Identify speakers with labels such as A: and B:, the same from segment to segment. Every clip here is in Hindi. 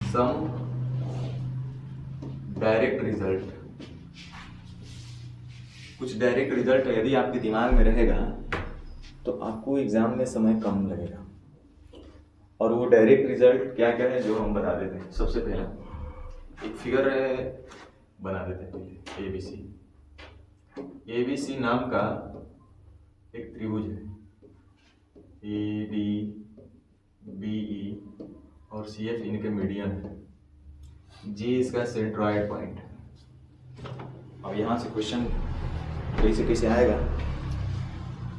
A: सम डायरेक्ट रिजल्ट, कुछ डायरेक्ट रिजल्ट यदि आपके दिमाग में रहेगा तो आपको एग्जाम में समय कम लगेगा। और वो डायरेक्ट रिजल्ट क्या क्या है जो हम बता देते हैं। सबसे पहला एक फिगर बना देते हैं पहले, ABC नाम का एक त्रिभुज है, ADBE और CF इनके मीडियन है, G इसका सेंट्रॉइड पॉइंट है। अब यहाँ से क्वेश्चन कैसे आएगा,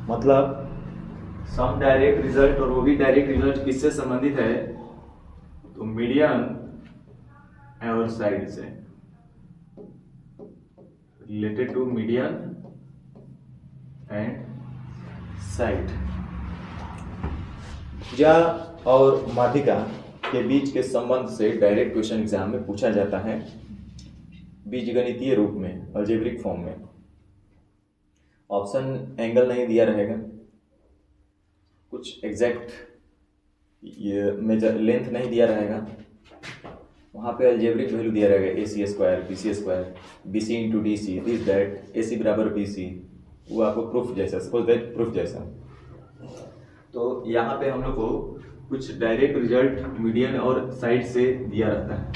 A: मतलब सम डायरेक्ट रिजल्ट, और वो भी डायरेक्ट रिजल्ट किससे संबंधित है, तो मीडियन और साइड से, related to median and side. भुजा और माध्यिका के बीच के संबंध से डायरेक्ट क्वेश्चन एग्जाम में पूछा जाता है, बीजगणितीय रूप में, अलजेब्रिक फॉर्म में। ऑप्शन एंगल नहीं दिया रहेगा, कुछ एग्जैक्ट ये मेजर लेंथ नहीं दिया रहेगा, वहाँ पे अलजेब्रिक वैल्यू दिया रहेगा, AC square, BC square, BC into DC, this that, AC बराबर BC, वो आपको प्रूफ जैसा, सपोज दैट प्रूफ जैसा। तो यहाँ पे हम लोग को कुछ डायरेक्ट रिजल्ट मीडियन और साइड से दिया रहता है।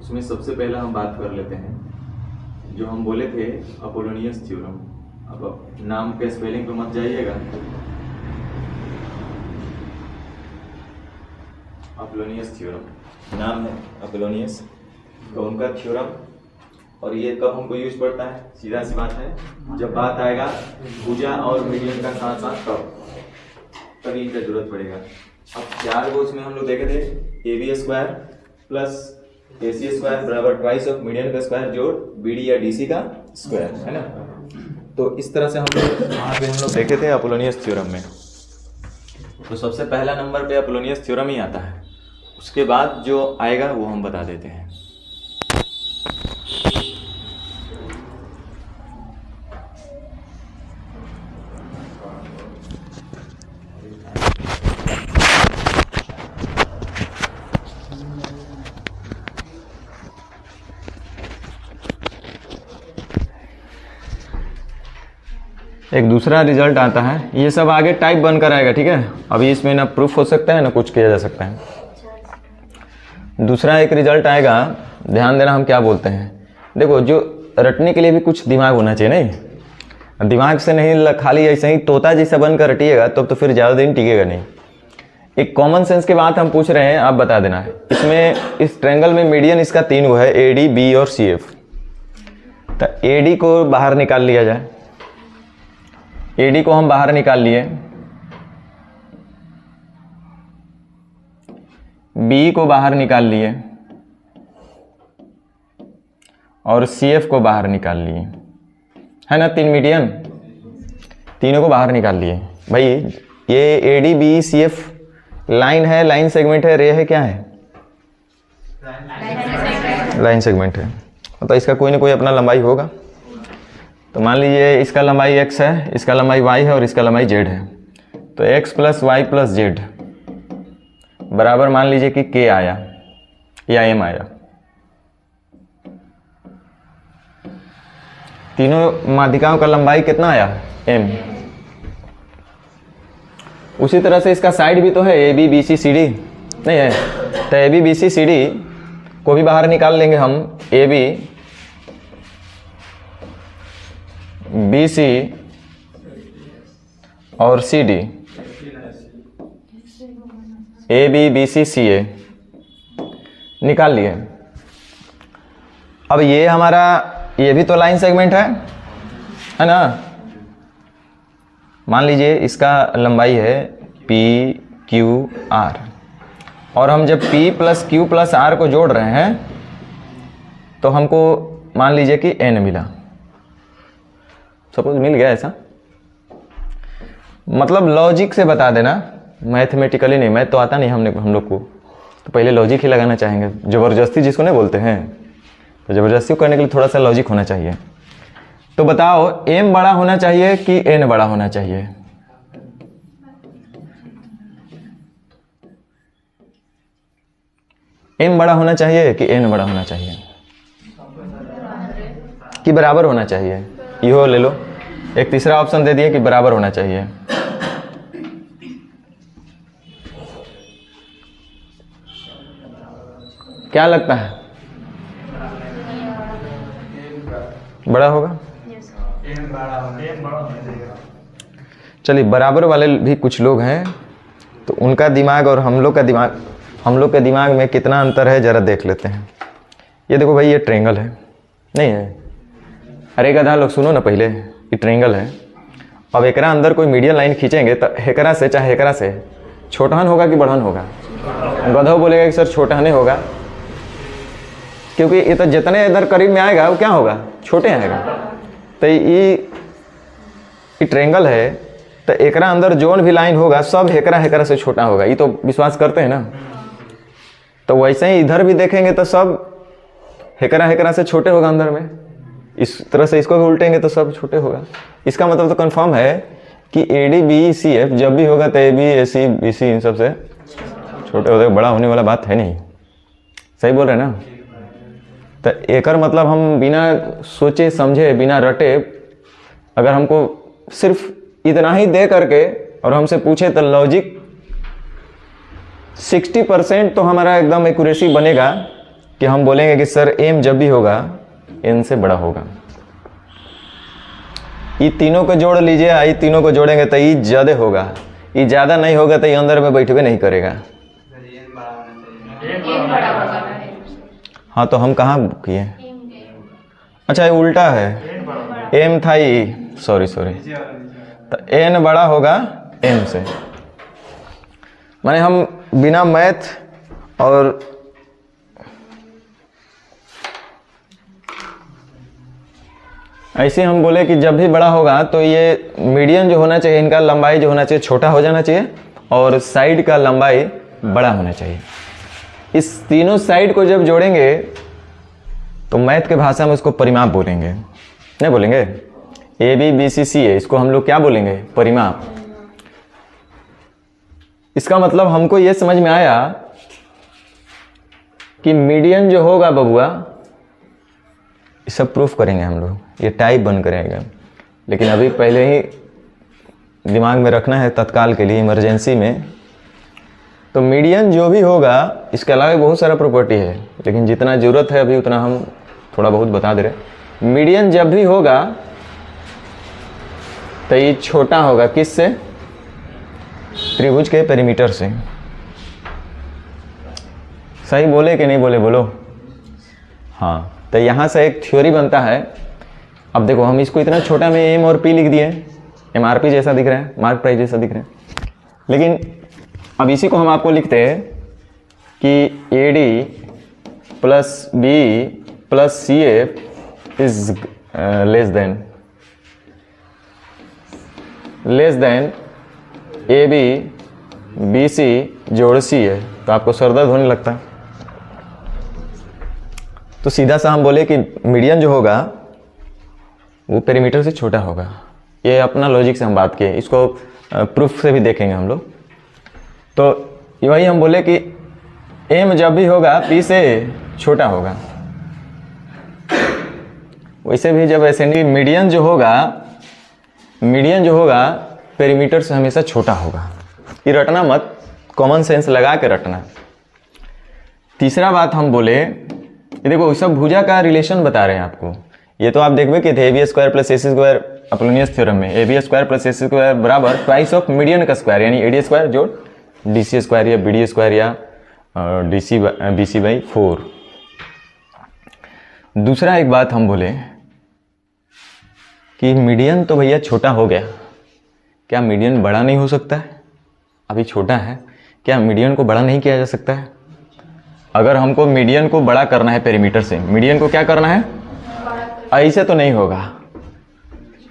A: उसमें सबसे पहला हम बात कर लेते हैं जो हम बोले थे, अपोलोनियस थ्योरम। अब नाम के स्पेलिंग पे मत जाइएगा, अपोलोनियस थ्योरम नाम है, अपोलोनियस तो उनका थ्योरम। और ये कब हमको यूज पड़ता है, सीधा सी बात है, जब बात आएगा भुजा और मीडियन का साथ साथ तभी इनका जरूरत पड़ेगा। अब चार को उसमें हम लोग देखे थे, AB square plus AC square बराबर ट्वाइस ऑफ मीडियन का स्क्वायर जोड़ BD या DC का स्क्वायर, है ना। तो इस तरह से हम लोग वहाँ पे हम लोग देखे थे अपोलोनियस थ्योरम में। तो सबसे पहला नंबर पे अपोलोनियस थ्योरम ही आता है, उसके बाद जो आएगा वो हम बता देते हैं। एक दूसरा रिजल्ट आता है, ये सब आगे टाइप बनकर आएगा, ठीक है। अभी इसमें ना प्रूफ हो सकता है ना कुछ किया जा सकता है। दूसरा एक रिजल्ट आएगा, ध्यान देना हम क्या बोलते हैं। देखो, जो रटने के लिए भी कुछ दिमाग होना चाहिए, नहीं दिमाग से नहीं, खाली ऐसे ही तोता जैसा बनकर रटिएगा तो फिर ज़्यादा दिन टिकेगा नहीं। एक कॉमन सेंस की बात हम पूछ रहे हैं, आप बता देना है। इसमें इस ट्रायंगल में मीडियन इसका 3 है, AD, B और CF। तो AD को बाहर निकाल लिया जाए, AD को हम बाहर निकाल लिए, B को बाहर निकाल लिए और CF को बाहर निकाल लिए, है ना। 3 मीडियन, तीनों को बाहर निकाल लिए। भाई ये AD, B, CF लाइन है, लाइन सेगमेंट है, रे है, क्या है, लाइन सेगमेंट है। तो इसका कोई ना कोई अपना लंबाई होगा। तो मान लीजिए इसका लंबाई x है, इसका लंबाई y है और इसका लंबाई z है। तो x plus y plus z बराबर मान लीजिए कि k आया या m आया। तीनों माध्यिकाओं का लंबाई कितना आया, m। उसी तरह से इसका साइड भी तो है, AB BC CD नहीं है, तो AB BC CD को भी बाहर निकाल लेंगे हम। AB BC और CD, AB BC CA निकाल लिए। अब ये हमारा, ये भी तो लाइन सेगमेंट है ना। मान लीजिए इसका लंबाई है PQR, और हम जब P plus Q plus R को जोड़ रहे हैं तो हमको मान लीजिए कि N मिला, सपोज मिल गया ऐसा। मतलब लॉजिक से बता देना, मैथमेटिकली नहीं, मैथ तो आता नहीं हम लोग को, तो पहले लॉजिक ही लगाना चाहेंगे। ज़बरदस्ती जिसको नहीं बोलते हैं, तो ज़बरदस्ती करने के लिए थोड़ा सा लॉजिक होना चाहिए। तो बताओ, m बड़ा होना चाहिए कि n बड़ा होना चाहिए?
B: m बड़ा होना चाहिए कि n बड़ा होना चाहिए कि बराबर होना चाहिए? यो ले लो, एक तीसरा ऑप्शन दे दिए कि बराबर होना चाहिए। क्या लगता है बड़ा होगा? चलिए, बराबर वाले भी कुछ लोग हैं, तो उनका दिमाग और हम लोग के दिमाग में कितना अंतर है जरा देख लेते हैं। ये देखो भाई, ये ट्रायंगल है, नहीं है? अरे गधा लोग सुनो ना, पहले ये ट्रायंगल है। अब एकरा अंदर कोई मीडियन लाइन खींचेंगे तो हेकरा से चाहे हेकरा से छोटहन होगा कि बढ़हन होगा? गधा बोलेगा कि सर छोटहने होगा, क्योंकि ये तो जितने इधर करीब में आएगा वो क्या होगा? छोटे आएगा। तो ये ट्रायंगल है, तो एकरा अंदर जोन भी लाइन होगा सब हेकरा से छोटा होगा। ये तो विश्वास करते हैं ना। तो वैसे ही इधर भी देखेंगे तो सब हेकरा से छोटे होगा अंदर में। इस तरह से इसको भी उल्टेंगे तो सब छोटे होगा। इसका मतलब तो कंफर्म है कि ADBECF जब भी होगा तो AB AC BC इन सब से छोटे होते, बड़ा होने वाला बात है नहीं। सही बोल रहे हैं ना? तो एकर मतलब हम बिना सोचे समझे, बिना रटे, अगर हमको सिर्फ इतना ही दे करके और हमसे पूछे तो लॉजिक 60% तो हमारा एकदम एक्यूरेसी बनेगा कि हम बोलेंगे कि सर m जब भी होगा n से बड़ा होगा। ये तीनों को जोड़ लीजिए, ये तीनों को जोड़ेंगे तो ये ज़्यादा होगा, ये ज़्यादा नहीं होगा तो ये अंदर में बैठवे नहीं करेगा। हाँ, तो हम कहाँ किए? अच्छा, ये उल्टा है, m था ये, सॉरी। तो n बड़ा होगा m से। माने हम बिना मैथ और ऐसे हम बोले कि जब भी बड़ा होगा तो ये मीडियन जो होना चाहिए, इनका लंबाई जो होना चाहिए छोटा हो जाना चाहिए और साइड का लंबाई बड़ा होना चाहिए। इस तीनों साइड को जब जोड़ेंगे तो मैथ के भाषा में उसको परिमाप बोलेंगे, नहीं बोलेंगे? ABBCC है, इसको हम लोग क्या बोलेंगे? परिमाप। इसका मतलब हमको ये समझ में आया कि मीडियन जो होगा बबुआ, ये सब प्रूफ करेंगे हम लोग, ये टाइप बन करेंगे, लेकिन अभी पहले ही दिमाग में रखना है तत्काल के लिए, इमरजेंसी में। तो मीडियन जो भी होगा, इसके अलावा बहुत सारा प्रॉपर्टी है, लेकिन जितना ज़रूरत है अभी उतना हम थोड़ा बहुत बता दे रहे। मीडियन जब भी होगा तो ये छोटा होगा किससे? त्रिभुज के पेरीमीटर से। सही बोले कि नहीं बोले? बोलो। हाँ, तो यहाँ से एक थ्योरी बनता है। अब देखो, हम इसको इतना छोटा में m और p लिख दिए, MRP जैसा दिख रहा है, मार्क प्राइस जैसा दिख रहा है, लेकिन अब इसी को हम आपको लिखते हैं कि AD plus B plus CF is less than AB BC जोड़ C है, तो आपको सरदर्द होने लगता है। तो सीधा सा हम बोले कि मीडियन जो होगा वो पेरीमीटर से छोटा होगा। ये अपना लॉजिक से हम बात किए, इसको प्रूफ से भी देखेंगे हम लोग। तो वही हम बोले कि m जब भी होगा p से छोटा होगा। वैसे भी जब ऐसे मीडियन जो होगा पेरीमीटर से हमेशा छोटा होगा। ये रटना मत, कॉमन सेंस लगा के रटना। तीसरा बात हम बोले, ये देखो सब भुजा का रिलेशन बता रहे हैं आपको। ये तो आप देखबे कि AB square plus AC square Apollonius theorem में AB square plus AC square बराबर ट्वाइस ऑफ मीडियन का स्क्वायर, यानी AD स्क्वायर जोड़ DC स्क्वायर या BD स्क्वायर या BC बाई 4। दूसरा एक बात हम बोले कि मीडियन तो भैया छोटा हो गया, क्या मीडियन बड़ा नहीं हो सकता है? अभी छोटा है, क्या मीडियन को बड़ा नहीं किया जा सकता है? अगर हमको मीडियन को बड़ा करना है पेरीमीटर से, मीडियन को क्या करना है? ऐसे तो नहीं होगा,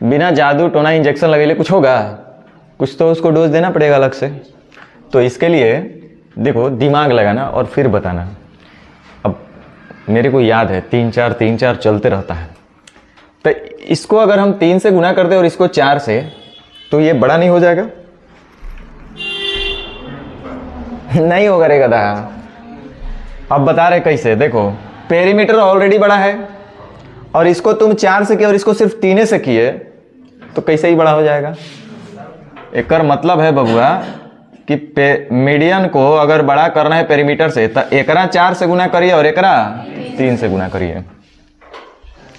B: बिना जादू टोना इंजेक्शन लगेले कुछ होगा? कुछ तो उसको डोज देना पड़ेगा अलग से। तो इसके लिए देखो दिमाग लगाना और फिर बताना। अब मेरे को याद है 3 4 चलते रहता है, तो इसको अगर हम 3 से गुना करते और इसको 4 से, तो ये बड़ा नहीं हो जाएगा? नहीं होगा रे गधा। अब बता रहे कैसे, देखो पेरीमीटर ऑलरेडी बड़ा है और इसको तुम 4 से किए और इसको सिर्फ 3 से किए तो कैसे ही बड़ा हो जाएगा। एक मतलब है बबुआ कि मीडियन को अगर बड़ा करना है पेरीमीटर से तो एकरा 4 से गुना करिए और एकरा 3 से गुना करिए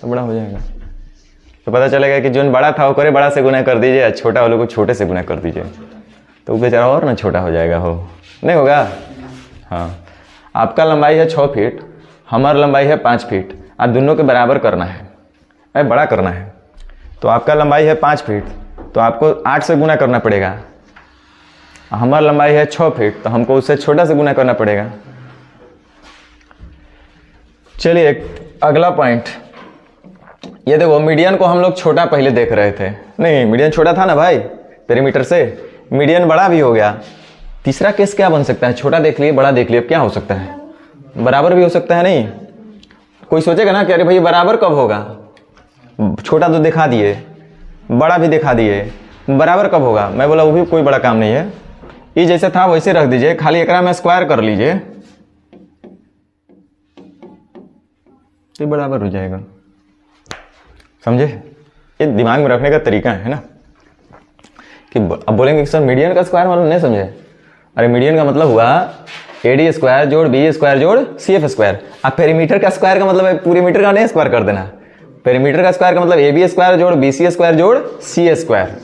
B: तो बड़ा हो जाएगा। तो पता चलेगा कि जो बड़ा था वो करे बड़ा से गुना कर दीजिए और छोटा वालों को छोटे से गुना कर दीजिए तो वो बेचारा और ना छोटा हो जाएगा, हो नहीं होगा। हाँ, आपका लंबाई है 6 फीट, हमारी लंबाई है 5 फीट, आप दोनों के बराबर करना है, बड़ा करना है। तो आपका लंबाई है 5 फीट तो आपको 8 से गुना करना पड़ेगा, हमारी लंबाई है 6 फीट तो हमको उससे छोटा से गुना करना पड़ेगा। चलिए एक अगला पॉइंट, ये देखो मीडियन को हम लोग छोटा पहले देख रहे थे, नहीं मीडियन छोटा था ना भाई पेरीमीटर से, मीडियन बड़ा भी हो गया। तीसरा केस क्या बन सकता है, छोटा देख लिए बड़ा देख लिए, क्या हो सकता है, बराबर भी हो सकता है। नहीं कोई सोचेगा ना कि अरे भाई बराबर कब होगा, छोटा तो दिखा दिए बड़ा भी दिखा दिए, बराबर कब होगा। मैं बोला वो भी कोई बड़ा काम नहीं है, ये जैसे था वैसे रख दीजिए, खाली एकरा में स्क्वायर कर लीजिए तो बराबर हो जाएगा। समझे, ये दिमाग में रखने का तरीका है ना। कि अब बोलेंगे कि सर मीडियन का स्क्वायर मतलब नहीं समझे, अरे मीडियन का मतलब हुआ AD स्क्वायर जोड़ BE स्क्वायर जोड़ CF स्क्वायर। अब पेरीमीटर का स्क्वायर का मतलब है पूरे मीटर का नहीं स्क्वायर कर देना, पेरीमीटर का स्क्वायर का मतलब AB स्क्वायर जोड़ BC स्क्वायर जोड़ CA स्क्वायर,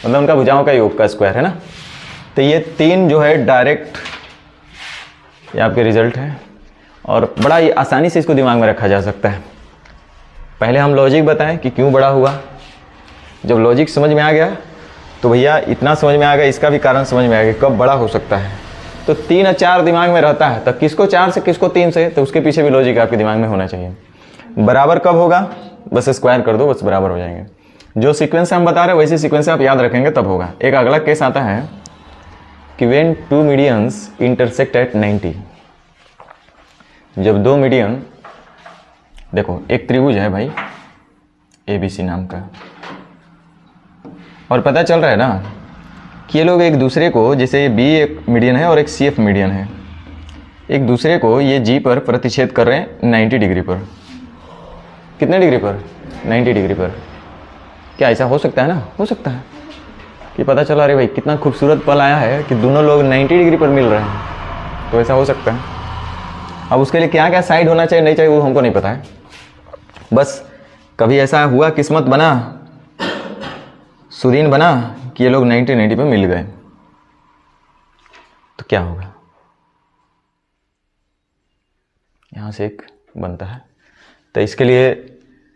B: मतलब उनका भुजाओं का योग का स्क्वायर है ना। तो ये 3 जो है डायरेक्ट ये आपके रिजल्ट है और बड़ा ही आसानी से इसको दिमाग में रखा जा सकता है। पहले हम लॉजिक बताएं कि क्यों बड़ा हुआ, जब लॉजिक समझ में आ गया तो भैया इतना समझ में आ गया, इसका भी कारण समझ में आ गया कब बड़ा हो सकता है। तो 3 और 4 दिमाग में रहता है, तो किसको 4 से किसको 3 से, तो उसके पीछे भी लॉजिक आपके दिमाग में होना चाहिए। बराबर कब होगा, बस स्क्वायर कर दो बस बराबर हो जाएंगे। जो सीक्वेंस हम बता रहे हैं वैसे सीक्वेंस आप याद रखेंगे तब होगा। एक अगला केस आता है कि व्हेन 2 मीडियंस इंटरसेक्ट एट 90, जब 2 मीडियन, देखो एक त्रिभुज है भाई ABC नाम का और पता चल रहा है ना कि ये लोग एक दूसरे को, जैसे ये B एक मीडियन है और एक CF मीडियन है, एक दूसरे को ये G पर प्रतिच्छेद कर रहे हैं 90 डिग्री पर। कितने डिग्री पर, 90 डिग्री पर। क्या ऐसा हो सकता है ना, हो सकता है कि पता चला अरे भाई कितना खूबसूरत पल आया है कि दोनों लोग 90 डिग्री पर मिल रहे हैं, तो ऐसा हो सकता है। अब उसके लिए क्या क्या साइड होना चाहिए नहीं चाहिए वो हमको नहीं पता है, बस कभी ऐसा हुआ किस्मत बना सुदीन बना कि ये लोग 90 पे मिल गए तो क्या होगा, यहाँ से एक बनता है। तो इसके लिए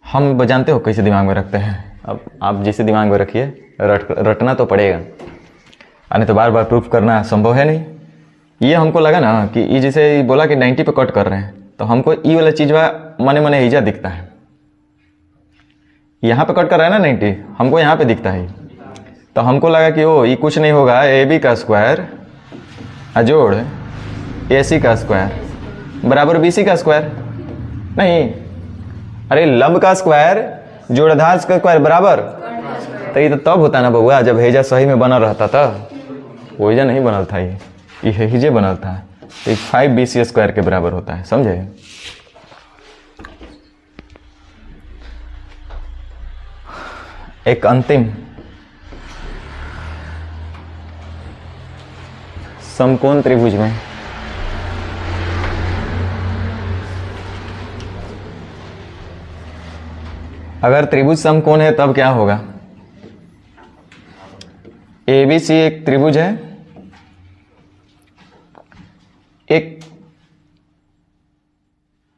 B: हम जानते हो कैसे दिमाग में रखते हैं, अब आप जैसे दिमाग में रखिए, रटना तो पड़ेगा, यानी तो बार बार प्रूफ करना संभव है नहीं। ये हमको लगा ना कि ये जैसे बोला कि 90 पे कट कर रहे हैं तो हमको ये वाला चीज़ मने मने ईजा दिखता है, यहाँ पे कट कर रहा है ना 90, हमको यहाँ पे दिखता है, तो हमको लगा कि ओ ये कुछ नहीं होगा, AB का स्क्वायर जोड़ AC का स्क्वायर बराबर BC का स्क्वायर। नहीं, अरे लंब का स्क्वायर जोड़ आधार का स्क्वायर बराबर, तो ये तो तब होता ना बउआ जब हेजा सही में बना रहता था, वो हेजा नहीं बनल था, ये हेजे बनल था, तो 5BC स्क्वायर के बराबर होता है, समझे। एक अंतिम समकोण त्रिभुज में अगर त्रिभुज समकोण है तब क्या होगा। ABC एक त्रिभुज है, एक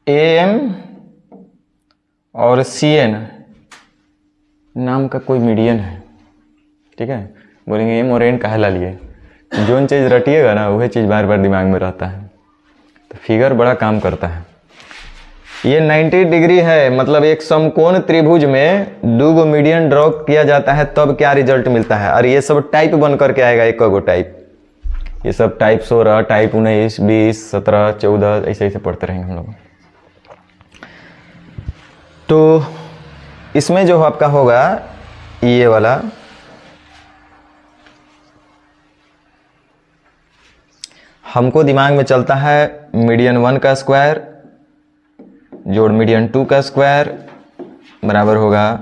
B: AM और CN नाम का कोई मीडियन है, ठीक है। बोलेंगे M और N कहला लिए, जो चीज़ रटिएगा ना वही चीज़ बार बार दिमाग में रहता है, तो फिगर बड़ा काम करता है। ये 90 डिग्री है, मतलब एक समकोण त्रिभुज में 2 मीडियन ड्रॉ किया जाता है तब क्या रिजल्ट मिलता है। और ये सब टाइप बन करके आएगा, एक गो टाइप, ये सब टाइप 16, टाइप 19, 20, 17, 14 ऐसे ऐसे पढ़ते रहेंगे हम लोग। तो इसमें जो आपका होगा ये वाला हमको दिमाग में चलता है मीडियन 1 का स्क्वायर जोड़ मीडियन 2 का स्क्वायर बराबर होगा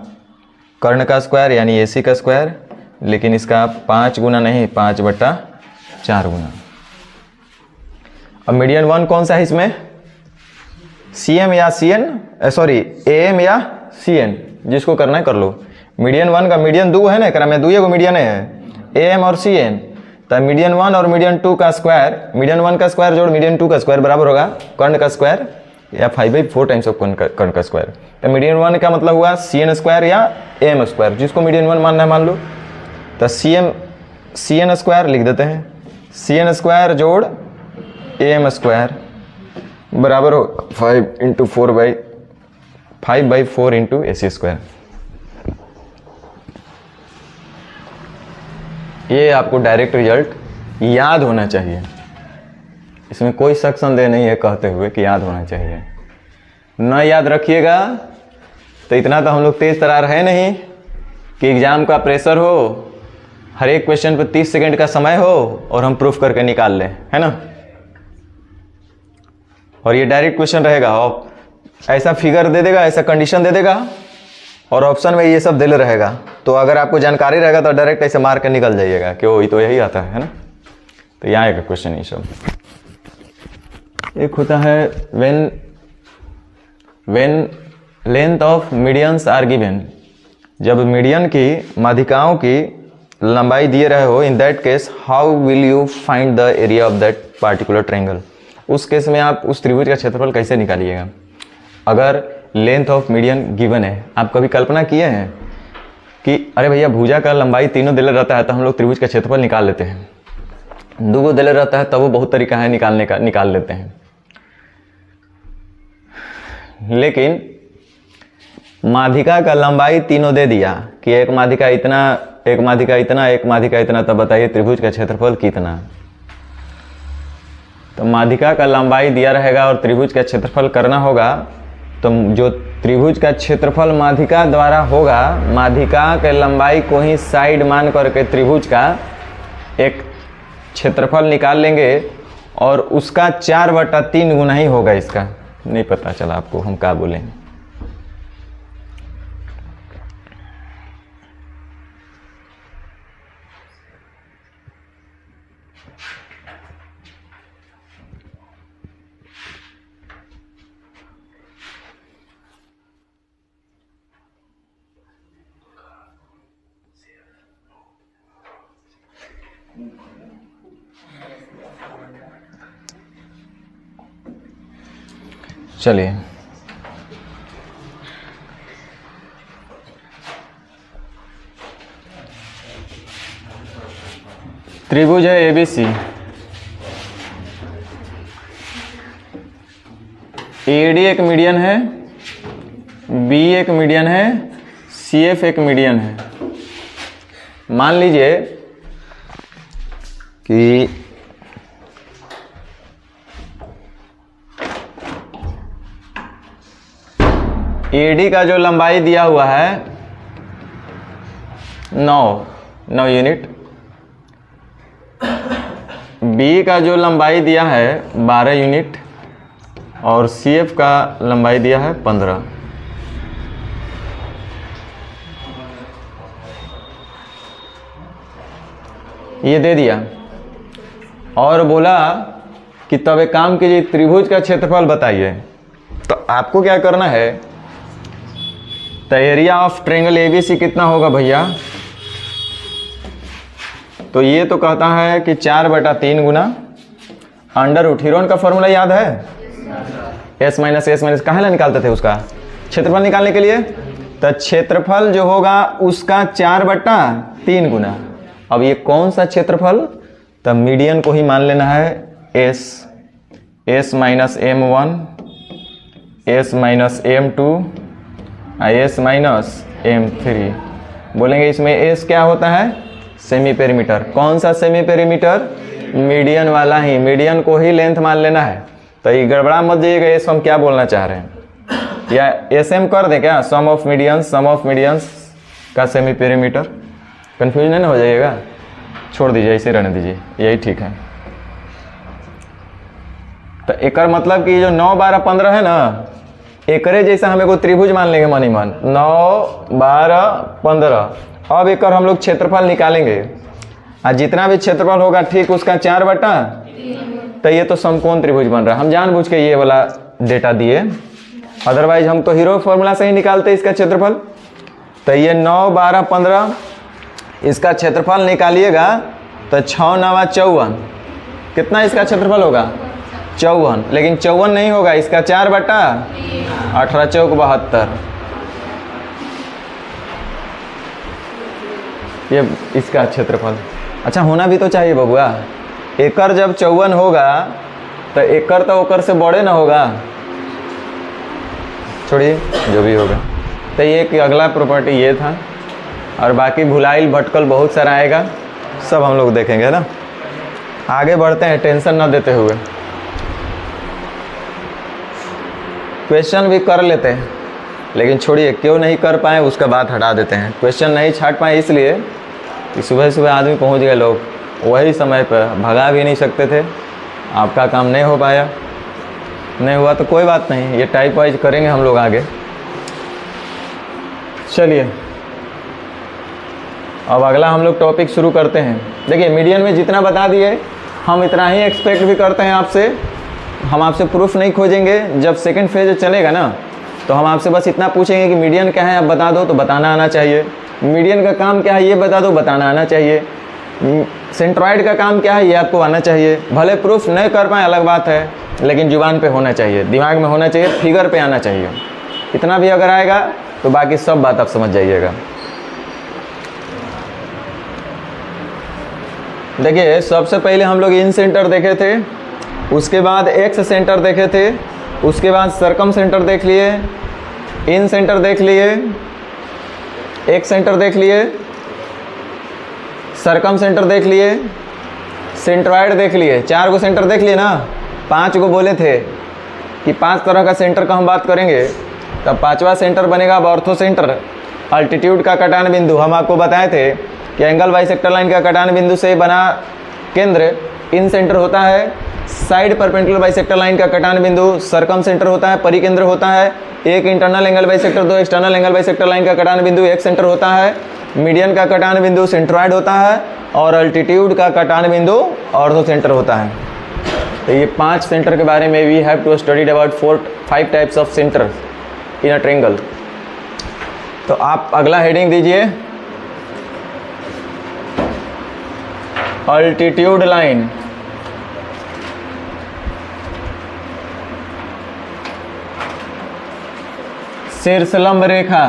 B: कर्ण का स्क्वायर यानी AC का स्क्वायर, लेकिन इसका 5 गुना नहीं 5/4 गुना। अब मीडियन 1 कौन सा है इसमें, CM या CN, सॉरी AM या CN, जिसको करना है कर लो। मीडियन 1 का मीडियन 2 है ना, एकरा में 2 मीडियन है AM और CN, तो मीडियन 1 और मीडियन 2 का स्क्वायर, मीडियन 1 का स्क्वायर जोड़ मीडियन 2 का स्क्वायर बराबर होगा कर्ण का स्क्वायर या 5/4 टाइम्स ऑफ कर्ण का स्क्वायर। तो मीडियन 1 का मतलब हुआ CN स्क्वायर या AM स्क्वायर, जिसको मीडियन 1 मानना है मान लो। तो CN स्क्वायर लिख देते हैं, CN स्क्वायर जोड़ AM स्क्वायर बराबर हो 5/4 इंटू AC स्क्वायर। ये आपको डायरेक्ट रिजल्ट याद होना चाहिए, इसमें कोई शक संदेह नहीं है कहते हुए कि याद होना चाहिए। न याद रखिएगा तो इतना तो हम लोग तेज तरार है नहीं कि एग्जाम का प्रेशर हो, हर एक क्वेश्चन पर 30 सेकंड का समय हो और हम प्रूफ करके निकाल लें, है ना। और ये डायरेक्ट क्वेश्चन रहेगा, और ऐसा फिगर दे देगा, ऐसा कंडीशन दे देगा और ऑप्शन में ये सब दिल रहेगा, तो अगर आपको जानकारी रहेगा तो डायरेक्ट ऐसे मार के निकल जाइएगा कि वो तो यही आता है ना। तो यहाँ एक क्वेश्चन ये सब। एक होता है when length of medians are given, जब मीडियन की माध्यिकाओं की लंबाई दिए रहे हो, in that case how will you find the area of that particular triangle. उस केस में आप उस त्रिभुज का क्षेत्रफल कैसे निकालिएगा। अगर लेंथ ऑफ मीडियन गिवन है, आप कभी कल्पना किए हैं कि अरे भैया भुजा का लंबाई तीनों दिले रहता है तो हम लोग त्रिभुज का क्षेत्रफल निकाल लेते हैं, 2 दिले रहता है तब वो बहुत तरीका है निकालने का, निकाल लेते हैं। लेकिन माध्यिका का लंबाई तीनों दे दिया कि एक माध्यिका इतना, एक माध्यिका इतना, एक माध्यिका इतना, तब बताइए त्रिभुज का क्षेत्रफल कितना। तो माध्यिका का लंबाई दिया रहेगा और त्रिभुज का क्षेत्रफल करना होगा, तो जो त्रिभुज का क्षेत्रफल माध्यिका द्वारा होगा, माध्यिका के लंबाई को ही साइड मान करके त्रिभुज का एक क्षेत्रफल निकाल लेंगे और उसका 4/3 गुना ही होगा इसका। नहीं पता चला आपको हम क्या बोलें। चलिए त्रिभुज है ABC, AD एक मीडियन है, B एक मीडियन है, CF एक मीडियन है। मान लीजिए कि AD का जो लंबाई दिया हुआ है 9 यूनिट, B का जो लंबाई दिया है 12 यूनिट और CF का लंबाई दिया है 15। ये दे दिया और बोला कि तब एक काम कीजिए त्रिभुज का क्षेत्रफल बताइए। तो आपको क्या करना है, तो एरिया ऑफ ट्रायंगल ABC कितना होगा भैया, तो ये तो कहता है कि 4/3 गुना अंडर रूट, हीरोन का फॉर्मूला याद है, S माइनस कहाँ निकालते थे उसका क्षेत्रफल निकालने के लिए। तो क्षेत्रफल जो होगा उसका 4/3 गुना। अब ये कौन सा क्षेत्रफल, तब मीडियन को ही मान लेना है S minus M1, S minus M2, S minus M3। बोलेंगे इसमें S क्या होता है, सेमी पेरीमीटर। कौन सा सेमी पेरीमीटर, मीडियन वाला ही, मीडियन को ही लेंथ मान लेना है। तो ये गड़बड़ा मत जाइएगा, S हम क्या बोलना चाह रहे हैं, या SM कर दें क्या, सम ऑफ मीडियंस का सेमी पेरीमीटर। कंफ्यूजन नहीं हो जाइएगा, छोड़ दीजिए, ऐसे रहने दीजिए, यही ठीक है। तो एकर मतलब कि जो 9 12 15 है ना, एकरे जैसा हम एगो त्रिभुज मान लेंगे मन ही मन, 9 12 15। अब एकर हम लोग क्षेत्रफल निकालेंगे और जितना भी क्षेत्रफल होगा ठीक उसका 4 बटा, तो ये तो समकोण त्रिभुज बन रहा है। हम जानबूझ के ये वाला डेटा दिए, अदरवाइज हम तो हीरो फॉर्मूला से ही निकालते इसका क्षेत्रफल। तो ये 9 12 15 इसका क्षेत्रफल निकालिएगा तो 6 9 54, कितना इसका क्षेत्रफल होगा 54, लेकिन 54 नहीं होगा, इसका 4 बटा 18 चौक 72, ये इसका क्षेत्रफल। अच्छा होना भी तो चाहिए बबुआ, एकर जब 54 होगा तो एकर तो ओकर से बड़े ना होगा, छोड़िए जो भी होगा। तो ये कि अगला प्रॉपर्टी ये था, और बाकी भुलाइल भटकल बहुत सारा आएगा, सब हम लोग देखेंगे ना। आगे बढ़ते हैं टेंशन ना देते हुए, क्वेश्चन भी कर लेते हैं, लेकिन छोड़िए क्यों नहीं कर पाए उसका बात हटा देते हैं। क्वेश्चन नहीं छाट पाए इसलिए कि सुबह सुबह आदमी पहुंच गए लोग वही समय पर, भगा भी नहीं सकते थे, आपका काम नहीं हो पाया, नहीं हुआ तो कोई बात नहीं, ये टाइप वाइज करेंगे हम लोग आगे। चलिए अब अगला हम लोग टॉपिक शुरू करते हैं। देखिए मीडियन में जितना बता दिए हम इतना ही एक्सपेक्ट भी करते हैं आपसे, हम आपसे प्रूफ नहीं खोजेंगे। जब सेकंड फेज चलेगा ना तो हम आपसे बस इतना पूछेंगे कि मीडियन क्या है आप बता दो, तो बताना आना चाहिए। मीडियन का काम क्या है ये बता दो, बताना आना चाहिए। सेंट्रॉइड का काम क्या है ये आपको आना चाहिए। भले प्रूफ नहीं कर पाए अलग बात है, लेकिन जुबान पे होना चाहिए, दिमाग में होना चाहिए, फिगर पे आना चाहिए। इतना भी अगर आएगा तो बाकी सब बात आप समझ जाइएगा। देखिए सबसे पहले हम लोग इन सेंटर देखे थे, उसके बाद एक्स सेंटर देखे थे, उसके बाद सरकम सेंटर देख लिए, इन सेंटर देख लिए, एक्स सेंटर देख लिए, सरकम सेंटर देख लिए, सेंट्रॉइड देख लिए। 4 गो सेंटर देख लिए ना, 5 गो बोले थे कि 5 तरह का सेंटर का हम बात करेंगे। तब 5वां सेंटर बनेगा अब ऑर्थो सेंटर। अल्टीट्यूड का कटान बिंदु हम आपको बताए थे कि एंगल बाइसेक्टर लाइन का कटान बिंदु से बना केंद्र इन सेंटर होता है। साइड परपेंडिकुलर बाइसेक्टर लाइन का कटान बिंदु सरकम सेंटर होता है, परिकेंद्र होता है। एक internal angle bisector, 2 external angle bisector line का कटान बिंदु एक सेंटर होता है। मीडियन का कटान बिंदु सेंट्रॉइड होता है और अल्टीट्यूड का कटान बिंदु ऑर्थो सेंटर होता है। तो ये 5 सेंटर के बारे में we have to studied about 5 types of centre in a triangle. तो आप अगला हेडिंग दीजिए, अल्टीट्यूड लाइन। शीर्षलंब रेखा,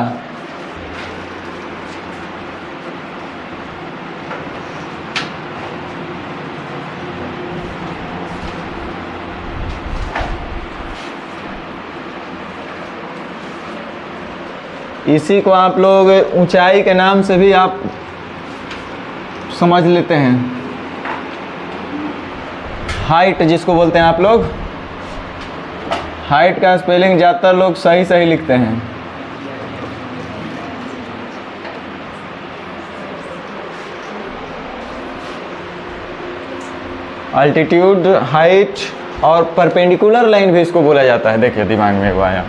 B: इसी को आप लोग ऊंचाई के नाम से भी आप समझ लेते हैं, हाइट जिसको बोलते हैं आप लोग। हाइट का स्पेलिंग ज़्यादातर लोग सही सही लिखते हैं। अल्टीट्यूड, हाइट और परपेंडिकुलर लाइन भी इसको बोला जाता है। देखिए दिमाग में वो आया।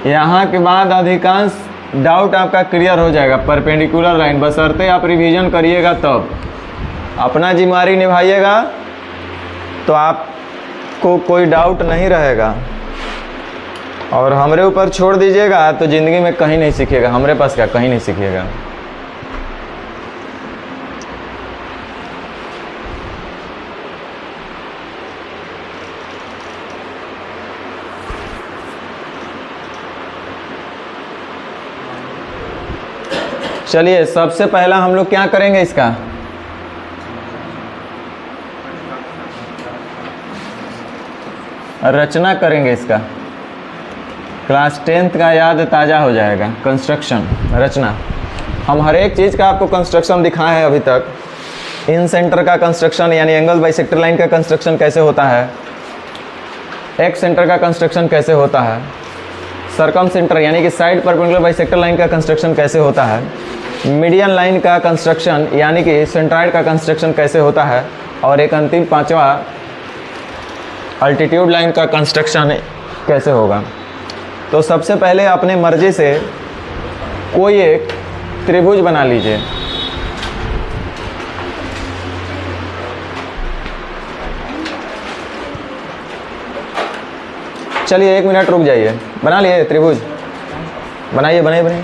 B: यहाँ के बाद अधिकांश डाउट आपका क्लियर हो जाएगा। परपेंडिकुलर लाइन बशर्ते आप रिवीजन करिएगा तब, अपना जिम्मेदारी निभाइएगा तो आपको कोई डाउट नहीं रहेगा। और हमरे ऊपर छोड़ दीजिएगा तो ज़िंदगी में कहीं नहीं सीखिएगा। हमरे पास क्या, कहीं नहीं सीखिएगा। चलिए सबसे पहला हम लोग क्या करेंगे, इसका रचना करेंगे। इसका क्लास 10th का याद ताज़ा हो जाएगा। कंस्ट्रक्शन, रचना। हम हर एक चीज़ का आपको कंस्ट्रक्शन दिखाए हैं अभी तक। इन सेंटर का कंस्ट्रक्शन यानी एंगल बाइसेक्टर लाइन का कंस्ट्रक्शन कैसे होता है, एक्स सेंटर का कंस्ट्रक्शन कैसे होता है, सरकम सेंटर यानी कि साइड परपेंडिकुलर बाइसेक्टर लाइन का कंस्ट्रक्शन कैसे होता है, मीडियन लाइन का कंस्ट्रक्शन यानी कि सेंट्रॉइड का कंस्ट्रक्शन कैसे होता है, और एक अंतिम पांचवा अल्टीट्यूड लाइन का कंस्ट्रक्शन कैसे होगा। तो सबसे पहले अपने मर्जी से कोई एक त्रिभुज बना लीजिए। चलिए 1 मिनट रुक जाइए, बना लिए त्रिभुज, बनाइए बनाइए बनाइए।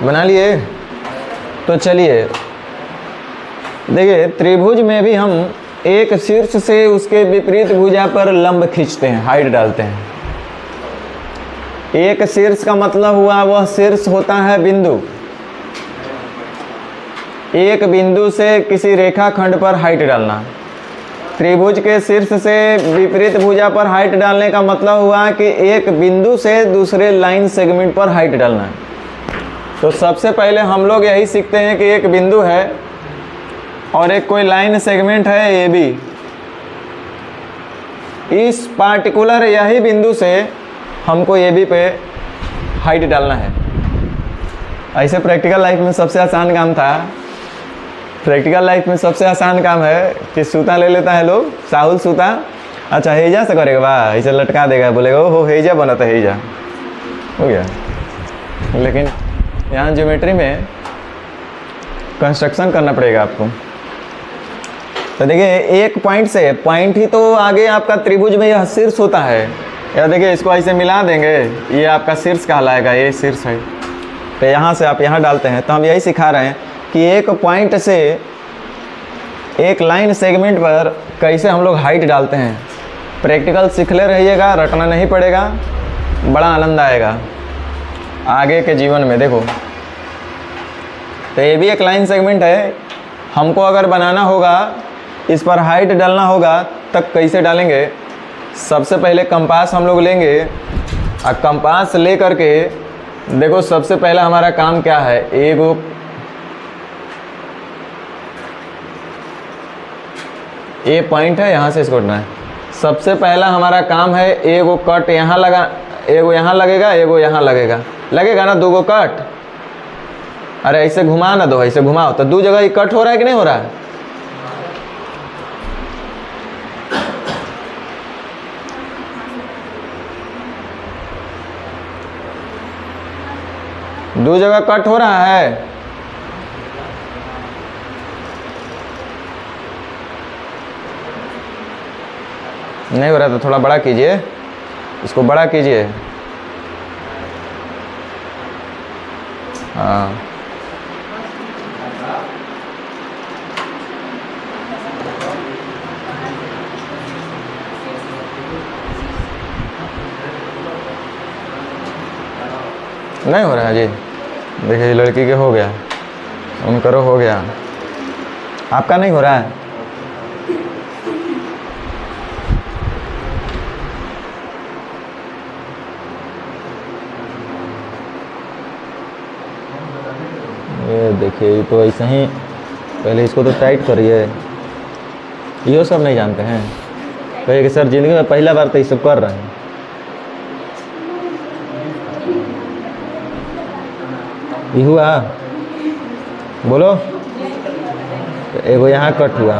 B: बना लिए। तो चलिए देखिए, त्रिभुज में भी हम एक शीर्ष से उसके विपरीत भुजा पर लंब खींचते हैं, हाइट डालते हैं। एक शीर्ष का मतलब हुआ वह शीर्ष होता है बिंदु। एक बिंदु से किसी रेखाखंड पर हाइट डालना। त्रिभुज के शीर्ष से विपरीत भुजा पर हाइट डालने का मतलब हुआ कि एक बिंदु से दूसरे लाइन सेगमेंट पर हाइट डालना। तो सबसे पहले हम लोग यही सीखते हैं कि एक बिंदु है और एक कोई लाइन सेगमेंट है ए बी। इस पार्टिकुलर यही बिंदु से हमको ए बी पे हाइट डालना है। ऐसे प्रैक्टिकल लाइफ में सबसे आसान काम था। प्रैक्टिकल लाइफ में सबसे आसान काम है कि सूता ले लेता है लोग, साहुल सूता, अच्छा हेजा से करेगा, वाह ऐसे लटका देगा, बोलेगा ओहो हेजा बना था, हेजा हो गया। लेकिन यहाँ ज्योमेट्री में कंस्ट्रक्शन करना पड़ेगा आपको। तो देखिए एक पॉइंट से, पॉइंट ही तो आगे आपका त्रिभुज में यह शीर्ष होता है। या देखिए इसको ऐसे मिला देंगे, ये आपका शीर्ष कहलाएगा, ये शीर्ष है। तो यहाँ से आप यहाँ डालते हैं। तो हम यही सिखा रहे हैं कि एक पॉइंट से एक लाइन सेगमेंट पर कैसे हम लोग हाइट डालते हैं। प्रैक्टिकल सीखले रहिएगा, रटना नहीं पड़ेगा, बड़ा आनंद आएगा आगे के जीवन में। देखो तो ये भी एक लाइन सेगमेंट है, हमको अगर बनाना होगा, इस पर हाइट डालना होगा, तब कैसे डालेंगे। सबसे पहले कंपास हम लोग लेंगे और कंपास ले करके देखो सबसे पहला हमारा काम क्या है, एगो ए पॉइंट है, यहाँ से इसको उठना है। सबसे पहला हमारा काम है एगो कट यहाँ लगा, एगो यहाँ लगेगा, एगो यहाँ लगेगा, लगेगा ना, 2 गो कट। अरे ऐसे घुमा ना दो, ऐसे घुमाओ तो 2 जगह ही कट हो रहा है कि नहीं हो रहा है। दो जगह कट हो रहा है। नहीं हो रहा तो थोड़ा बड़ा कीजिए, इसको बड़ा कीजिए। हाँ नहीं हो रहा है जी। देखिए लड़की के हो गया, उन करो हो गया, आपका नहीं हो रहा है। ये देखिए ये तो ऐसे ही, पहले इसको तो टाइट करिए। ये सब नहीं जानते हैं, कहिए कि सर जिंदगी में पहला बार तो ये सब कर रहे हैं। ये हुआ, बोलो। एगो यहाँ कट हुआ,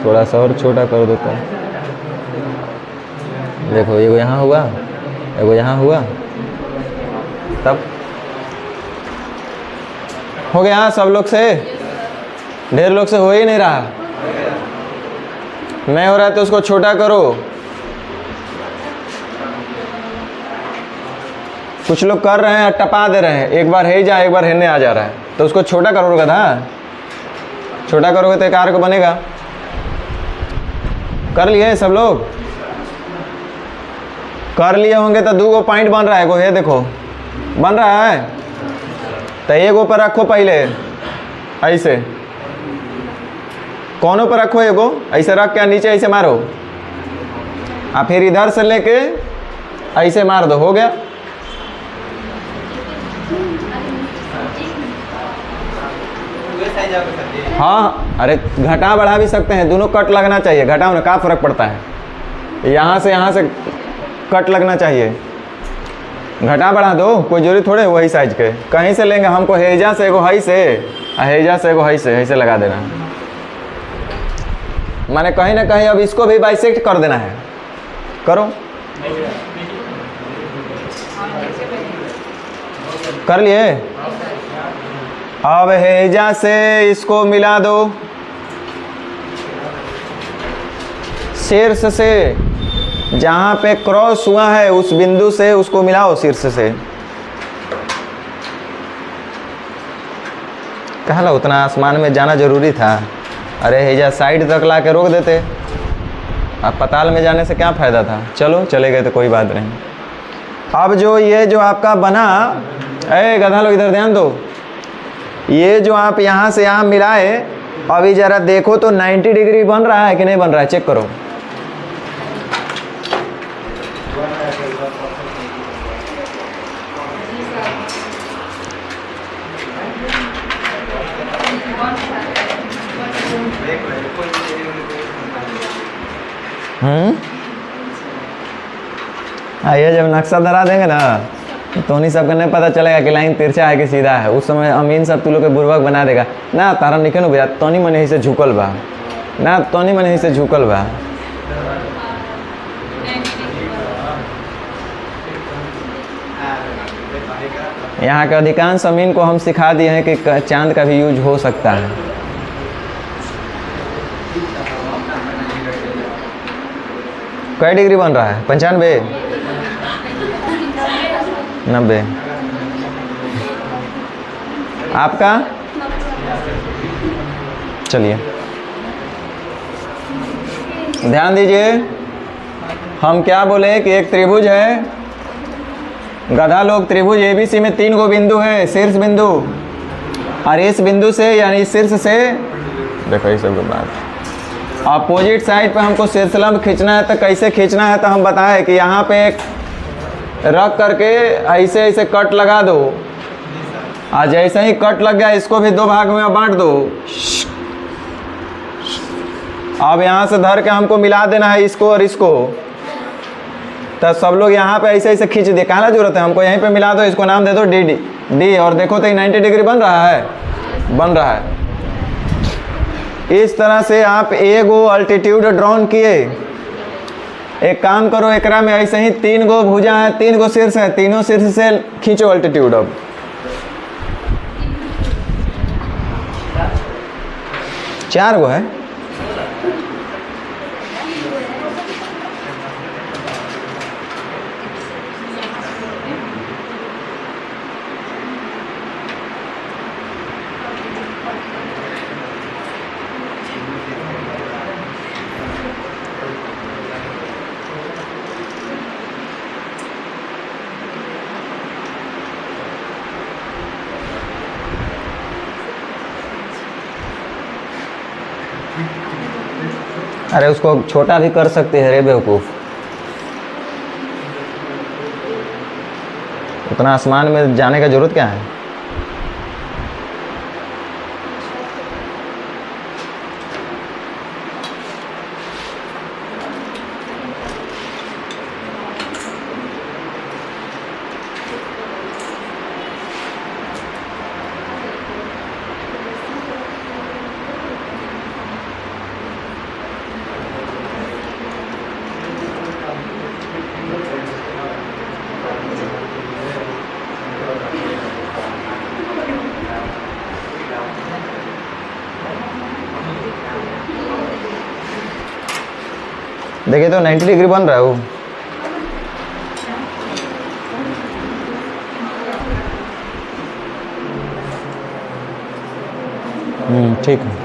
B: थोड़ा सा और छोटा कर देता है। देखो एगो यहाँ हुआ, एगो यहाँ हुआ, तब हो गया। सब लोग से, ढेर लोग से हो ही नहीं रहा। नहीं हो रहा तो उसको छोटा करो। कुछ लोग कर रहे हैं, टपा दे रहे हैं, एक बार है जा एक बार हेने आ जा रहा है, तो उसको छोटा करोगे था, छोटा करोगे तो एक आर को बनेगा। कर लिए सब लोग, कर लिए होंगे तो 2 पॉइंट बन रहा है, को ये देखो बन रहा है, तो एक ऊपर रखो पहले ऐसे, कौनों पर रखो, एगो ऐसे रख के नीचे ऐसे मारो, और फिर इधर से लेके ऐसे मार दो, हो गया। हाँ अरे घटा बढ़ा भी सकते हैं, दोनों कट लगना चाहिए, घटा में क्या फर्क पड़ता है, यहाँ से कट लगना चाहिए, घटा बढ़ा दो कोई जरूरी थोड़े वही साइज के, कहीं से लेंगे, हमको हेजा से एगो हाई से, हेजा से एगो हाई से ऐसे लगा देना है, माने कहीं ना कहीं अब इसको भी बाइसेक्ट कर देना है, करो, कर लिए। अब हेजा से इसको मिला दो शीर्ष से, जहाँ पे क्रॉस हुआ है उस बिंदु से उसको मिलाओ शीर्ष से। कहा ला उतना आसमान में जाना जरूरी था, अरे हेजा साइड तक ला के रोक देते, अब पताल में जाने से क्या फ़ायदा था। चलो चले गए तो कोई बात नहीं। अब जो ये जो आपका बना, ए गधा लोग इधर ध्यान दो, ये जो आप यहाँ से यहाँ मिलाए, अभी ज़रा देखो तो 90 डिग्री बन रहा है कि नहीं बन रहा है, चेक करो। ये जब नक्शा धरा देंगे ना तो उन्हीं सबको नहीं पता चलेगा कि लाइन तिरछा है कि सीधा है, उस समय अमीन सब तू लोग के बुर्बक बना देगा ना, तारा निके न भैया तोनी मने ही से झुकल बा ना, तोनी मने ही से झुकल बा। यहाँ के अधिकांश अमीन को हम सिखा दिए हैं कि चांद का भी यूज हो सकता है। कई डिग्री बन रहा है, 95 90, आपका चलिए ध्यान दीजिए, हम क्या बोले कि एक त्रिभुज है, गधा लोग त्रिभुज एबीसी में 3 गो बिंदु है, शीर्ष बिंदु, और इस बिंदु से यानी शीर्ष से देखो ये सब बात, अपोजिट साइड पे हमको शीर्षलंब खींचना है, तो कैसे खींचना है तो हम बताएं कि यहाँ पे एक रख करके ऐसे ऐसे कट लगा दो, आज जैसे ही कट लग गया इसको भी 2 भाग में बांट दो। अब यहाँ से धर के हमको मिला देना है इसको और इसको, तो सब लोग यहाँ पे ऐसे ऐसे खींच दे, कहना जरूरत है, हमको यहीं पे मिला दो, इसको नाम दे दो डी, और देखो तो 90 डिग्री बन रहा है, बन रहा है। इस तरह से आप एगो अल्टीट्यूड ड्रॉन किए। एक काम करो, एकरा में ऐसे ही 3 गो भुजा है, 3 गो शीर्ष है, तीनों शीर्ष से खींचो अल्टीट्यूड। अब चार गो है, अरे उसको छोटा भी कर सकते हैं रे बेवकूफ़, उतना आसमान में जाने का जरूरत क्या है। देखिए तो 90 डिग्री बन रहा है वो। ठीक है।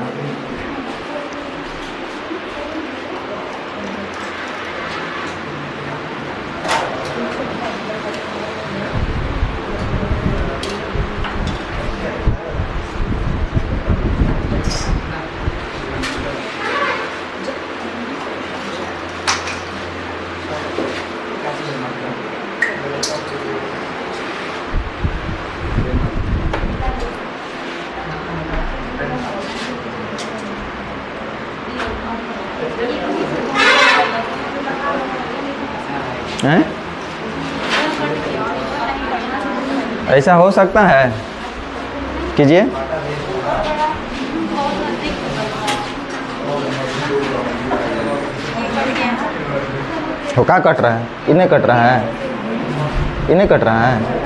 B: हैं? ऐसा हो सकता है, कीजिए। ठोका कट रहा है, इन्हें कट रहा है, इन्हें कट रहा है।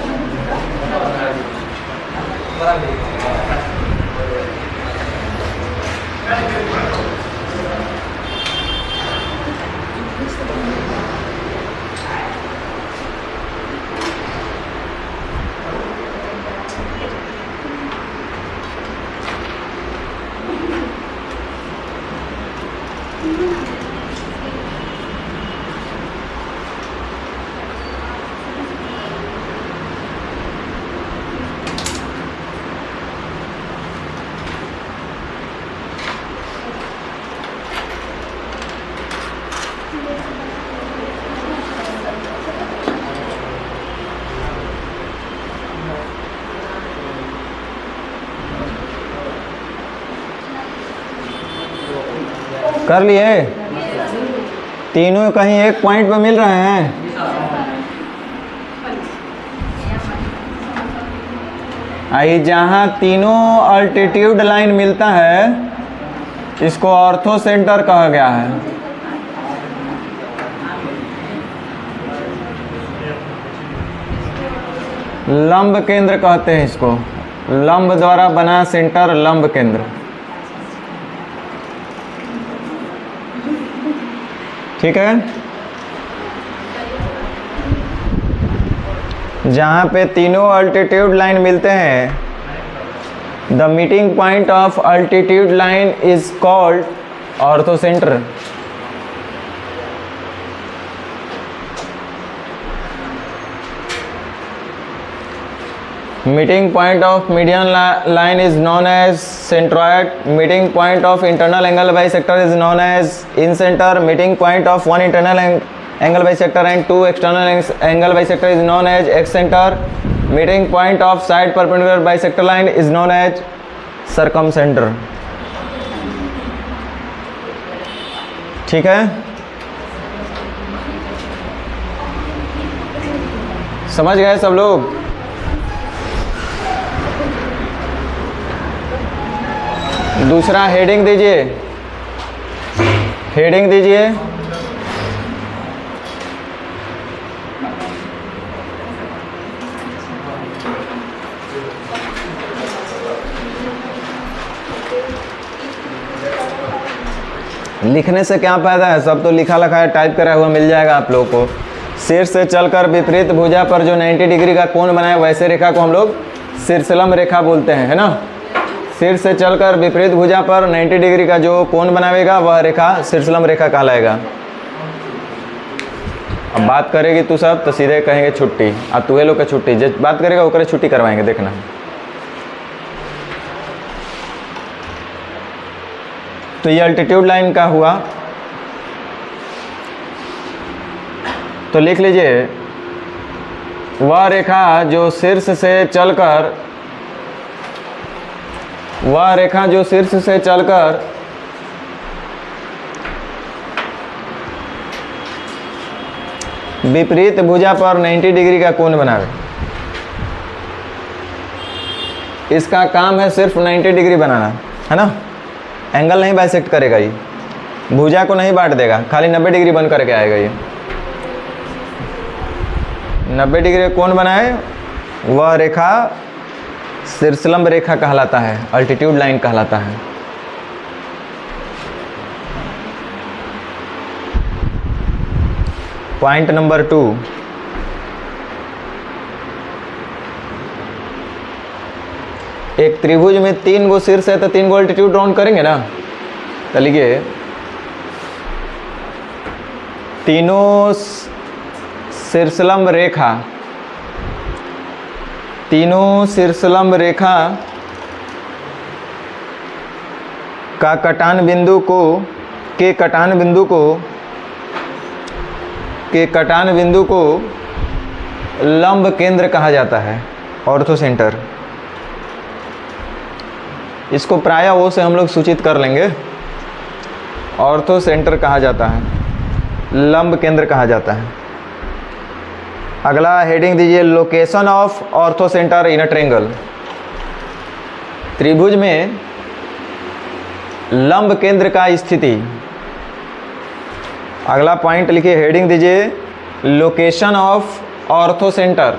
B: कर लिए? तीनों कहीं एक पॉइंट पे मिल रहे हैं? आई जहाँ तीनों अल्टीट्यूड लाइन मिलता है इसको ऑर्थो सेंटर कहा गया है। लंब केंद्र कहते हैं इसको, लंब द्वारा बना सेंटर लंब केंद्र। ठीक है, जहाँ पे तीनों अल्टीट्यूड लाइन मिलते हैं, the meeting point of altitude line is called ortho centre. Meeting point of median line is known as centroid. Meeting point of internal angle bisector is known as incenter. Meeting point of one internal angle bisector and two external angle bisector is known as excenter. Meeting point of side perpendicular bisector line is known as circumcenter. ठीक है, समझ गए सब लोग? दूसरा हेडिंग दीजिए, हेडिंग दीजिए। लिखने से क्या फायदा है, सब तो लिखा लिखा है, टाइप करा हुआ मिल जाएगा आप लोगों को। शीर्ष से चलकर विपरीत भुजा पर जो 90 डिग्री का कोण बनाए वैसे रेखा को हम लोग शीर्षलंब रेखा बोलते हैं, है ना। शीर्ष से चलकर विपरीत भुजा पर 90 डिग्री का जो कोण बनावेगा वह रेखा शीर्षलंब रेखा कहलाएगा। अब बात करेगी तू सब तो सीधे कहेंगे छुट्टी, अब तुहे लोग का छुट्टी, जो बात करेगा वो करे छुट्टी करवाएंगे, देखना। तो ये अल्टीट्यूड लाइन का हुआ, तो लिख लीजिए वह रेखा जो शीर्ष से चलकर, वह रेखा जो शीर्ष से चलकर विपरीत भुजा पर 90 डिग्री का कोण बनावे। इसका काम है सिर्फ 90 डिग्री बनाना, है ना। एंगल नहीं बाइसेक्ट करेगा, ये भुजा को नहीं बांट देगा, खाली 90 डिग्री बन करके आएगा। ये 90 डिग्री कोण बनाए वह रेखा शीर्षलंब रेखा कहलाता है, अल्टीट्यूड लाइन कहलाता है। पॉइंट नंबर 2, एक त्रिभुज में 3 गो शीर्ष है तो 3 गो अल्टीट्यूड राउंड करेंगे ना। तो लिखिए तीनों शीर्षलंब रेखा, तीनों शीर्षलंब रेखा का कटान बिंदु को के कटान बिंदु को लंब केंद्र कहा जाता है, ऑर्थो सेंटर। इसको प्रायः वो से हम लोग सूचित कर लेंगे, ऑर्थो सेंटर कहा जाता है, लंब केंद्र कहा जाता है। अगला हेडिंग दीजिए location of ortho centre in a triangle. त्रिभुज में लंब केंद्र का स्थिति। अगला पॉइंट लिखिए, हेडिंग दीजिए location of ortho centre.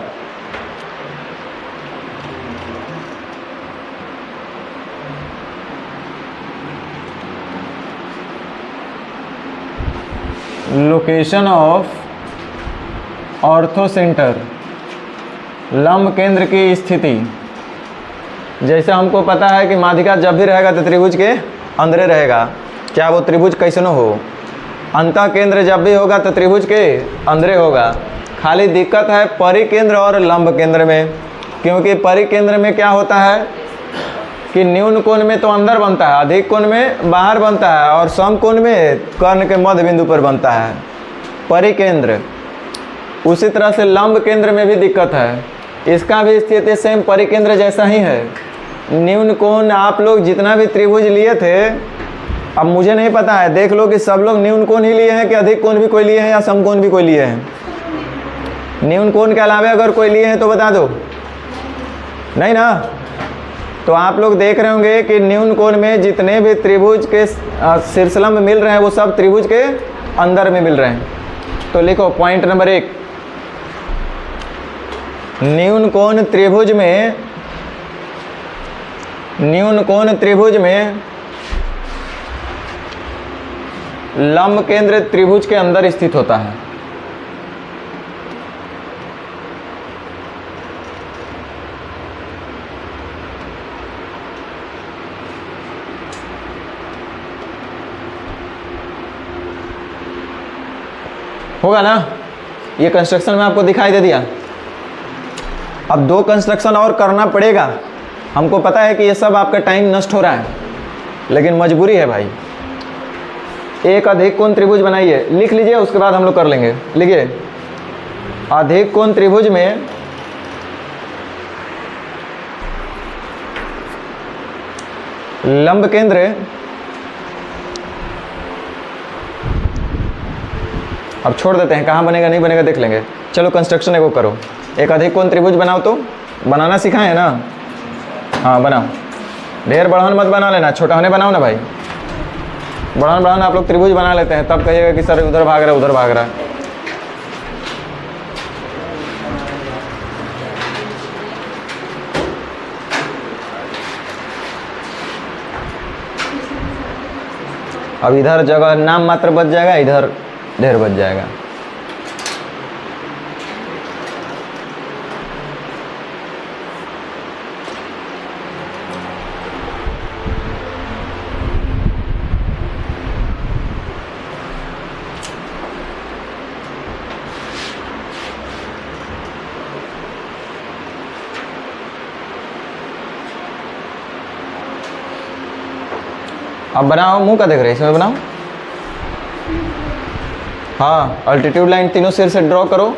B: Location of ortho centre, लंब केंद्र की स्थिति। जैसे हमको पता है कि माध्यिका जब भी रहेगा तो त्रिभुज के अंदर रहेगा, क्या वो त्रिभुज कैसनो हो। अंतः केंद्र जब भी होगा तो त्रिभुज के अंदर होगा। खाली दिक्कत है परिकेंद्र और लंब केंद्र में, क्योंकि परिकेंद्र में क्या होता है कि न्यून कोण में तो अंदर बनता है, अधिक कोण में बाहर बनता है, और सम कोण में कर्ण के मध्य बिंदु पर बनता है परिकेंद्र। उसी तरह से लंब केंद्र में भी दिक्कत है, इसका भी स्थिति सेम परिकेंद्र जैसा ही है। न्यून कोण आप लोग जितना भी त्रिभुज लिए थे, अब मुझे नहीं पता है, देख लो कि सब लोग न्यून कोण ही लिए हैं कि अधिक कोण भी कोई लिए हैं या सम कोण भी कोई लिए हैं। न्यून कोण के अलावा अगर कोई लिए हैं तो बता दो, नहीं ना। तो आप लोग देख रहे होंगे कि न्यून कोण में जितने भी त्रिभुज के शीर्षलंब मिल रहे हैं वो सब त्रिभुज के अंदर में मिल रहे हैं। तो लिखो पॉइंट नंबर 1, न्यून कोण त्रिभुज में लंब केंद्र त्रिभुज के अंदर स्थित होता है। होगा ना, ये कंस्ट्रक्शन में आपको दिखाई दे दिया। अब 2 कंस्ट्रक्शन और करना पड़ेगा। हमको पता है कि ये सब आपका टाइम नष्ट हो रहा है, लेकिन मजबूरी है भाई। एक अधिक कोण त्रिभुज बनाइए, लिख लीजिए, उसके बाद हम लोग कर लेंगे। लिखिए अधिक कोण त्रिभुज में लंब केंद्र, अब छोड़ देते हैं, कहाँ बनेगा नहीं बनेगा देख लेंगे। चलो कंस्ट्रक्शन एगो करो, एक अधिक कोण त्रिभुज बनाओ। तो बनाना सिखाए है ना, हाँ बनाओ। ढेर बढ़ान मत बना लेना, छोटा होने बनाओ ना भाई। बढ़ान आप लोग त्रिभुज बना लेते हैं, तब कहिएगा कि सर उधर भाग रहा है उधर भाग रहा है। अब इधर जगह नाम मात्र बच जाएगा, इधर ढेर बच जाएगा। अब बनाओ, मुंह का देख रहे हैं, इसमें बनाओ। हाँ, अल्टीट्यूड लाइन तीनों सिर से ड्रॉ करो।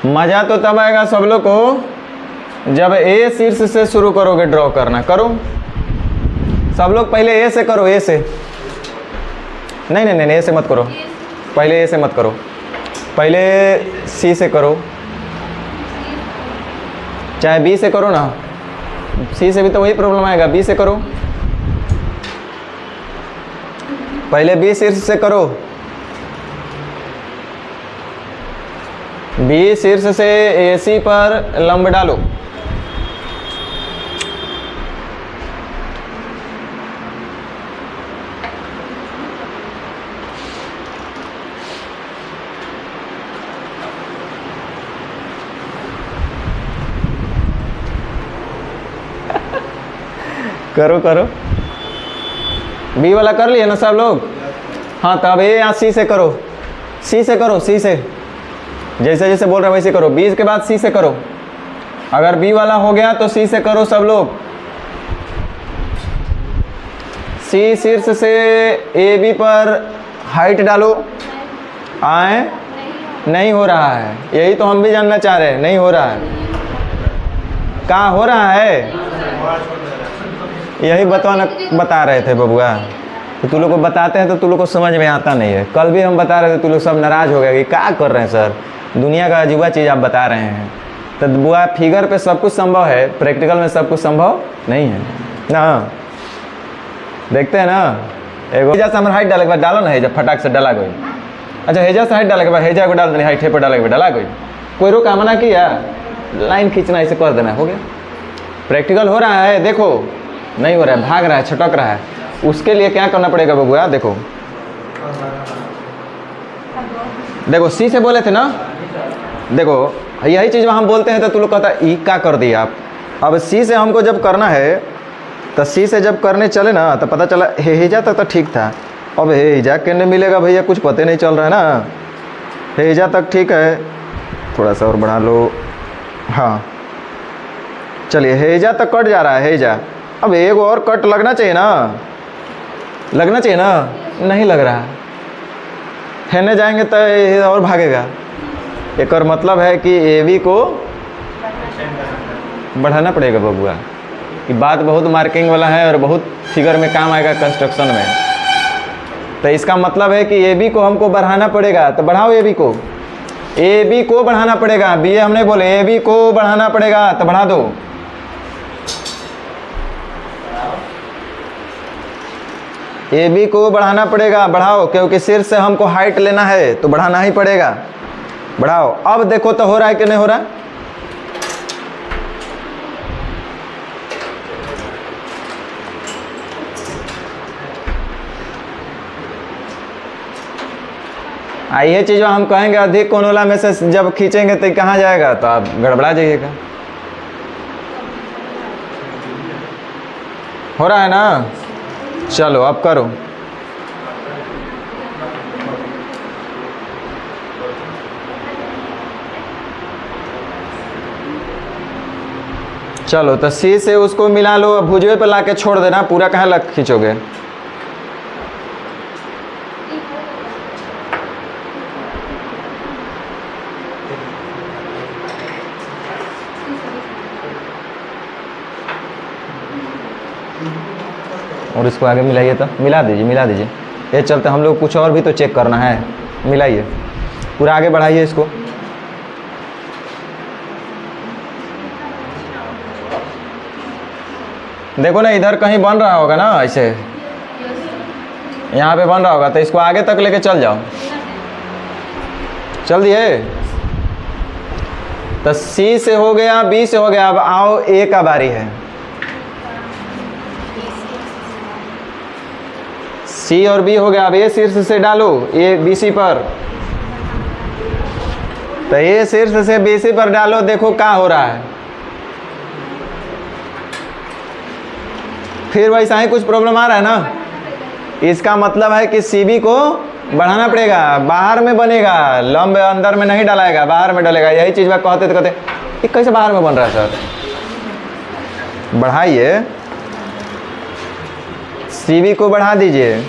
B: मजा तो तब आएगा सब लोग को जब ए शीर्ष से शुरू करोगे ड्रॉ करना। करो सब लोग, पहले ए से करो, ए से नहीं नहीं नहीं, ए से मत करो, पहले ए से मत करो, पहले सी से करो, चाहे बी से करो ना, सी से भी तो वही प्रॉब्लम आएगा। बी से करो, पहले बी शीर्ष से करो, बी शीर्ष से AC पर लंब डालो। करो करो, बी वाला कर लिए ना सब लोग? हाँ, तब ए या सी से करो, सी से करो, सी से जैसे जैसे बोल रहे वैसे करो। बी के बाद सी से करो। अगर बी वाला हो गया तो सी से करो सब लोग। सी शीर्ष से ए बी पर हाइट डालो। आए, नहीं हो रहा है, यही तो हम भी जानना चाह रहे हैं। नहीं हो रहा है, कहाँ हो रहा है? यही बता रहे थे बबुआ। तो तू लोग को बताते हैं तो तू लोग को समझ में आता नहीं है। कल भी हम बता रहे थे, तू लोग सब नाराज़ हो गए कि क्या कर रहे हैं सर, दुनिया का अजूबा चीज़ आप बता रहे हैं। तो बुआ, फिगर पे सब कुछ संभव है, प्रैक्टिकल में सब कुछ संभव नहीं है ना। देखते हैं ना, एगो हेजा से हमारे हाइट डाले के बाद डालो ना, हेजा फटाक से डाला गई। अच्छा, हेजा से हाइट डाले के बाद हेजा को डाल देनी, हाइट पे डाले के बाद डाला गई। कोई रोका मना किया? लाइन खींचना ऐसे कर देना, हो गया। प्रैक्टिकल हो रहा है, देखो नहीं हो रहा है, भाग रहा है, छटक रहा है। उसके लिए क्या करना पड़ेगा बबुआ? देखो देखो, सी से बोले थे ना, देखो यही चीज़ हम बोलते हैं तो तू लोग कहता ई क्या कर दिया आप। अब सी से हमको जब करना है तो सी से जब करने चले ना तो पता चला हेजा तक तो ठीक था। अब हेजा कहने मिलेगा भैया, कुछ पता नहीं चल रहा है ना। हेजा तक ठीक है, थोड़ा सा और बढ़ा लो। हाँ चलिए, हेजा तक कट जा रहा है हेजा। अब एक और कट लगना चाहिए ना, लगना चाहिए ना, नहीं लग रहा। हेने जाएंगे तो और भागेगा। एक और मतलब है कि ए बी को बढ़ाना पड़ेगा बबुआ। कि बात बहुत मार्किंग वाला है और बहुत फिगर में काम आएगा कंस्ट्रक्शन में। तो इसका मतलब है कि ए बी को हमको बढ़ाना पड़ेगा। तो बढ़ाओ ए बी को, ए बी को बढ़ाना पड़ेगा। बी ए हम नहीं बोले, ए बी को बढ़ाना पड़ेगा, तो बढ़ा दो। ए बी को बढ़ाना पड़ेगा, बढ़ाओ, क्योंकि सिर से हमको हाइट लेना है तो बढ़ाना ही पड़ेगा। बढ़ाओ। अब देखो तो हो रहा है कि नहीं हो रहा? ये चीज़ हम कहेंगे अधिक कोनोला में से जब खींचेंगे तो कहाँ जाएगा, तो आप गड़बड़ा जाइएगा। हो रहा है ना? चलो अब करो। चलो तो सी से उसको मिला लो, भुजवे पे लाके छोड़ देना, पूरा कहाँ लग खींचोगे? और इसको आगे मिलाइए, तो मिला दीजिए, मिला दीजिए। ये चलते हम लोग कुछ और भी तो चेक करना है, मिलाइए, पूरा आगे बढ़ाइए इसको। देखो ना, इधर कहीं बन रहा होगा ना, ऐसे यहाँ पे बन रहा होगा, तो इसको आगे तक लेके चल जाओ। चल दिए? तो सी से हो गया, बी से हो गया। अब आओ ए का बारी है। सी और बी हो गया, अब ए शीर्ष से डालो, ए बी सी पर। तो ए शीर्ष से बी सी पर डालो, देखो क्या हो रहा है। फिर वैसा ही कुछ प्रॉब्लम आ रहा है ना। इसका मतलब है कि सी बी को बढ़ाना पड़ेगा, बाहर में बनेगा, लंब अंदर में नहीं डालाएगा, बाहर में डालेगा। यही चीज़ मैं कहते कहते ये कैसे बाहर में बन रहा है सर? बढ़ाइए, सी बी को बढ़ा दीजिए।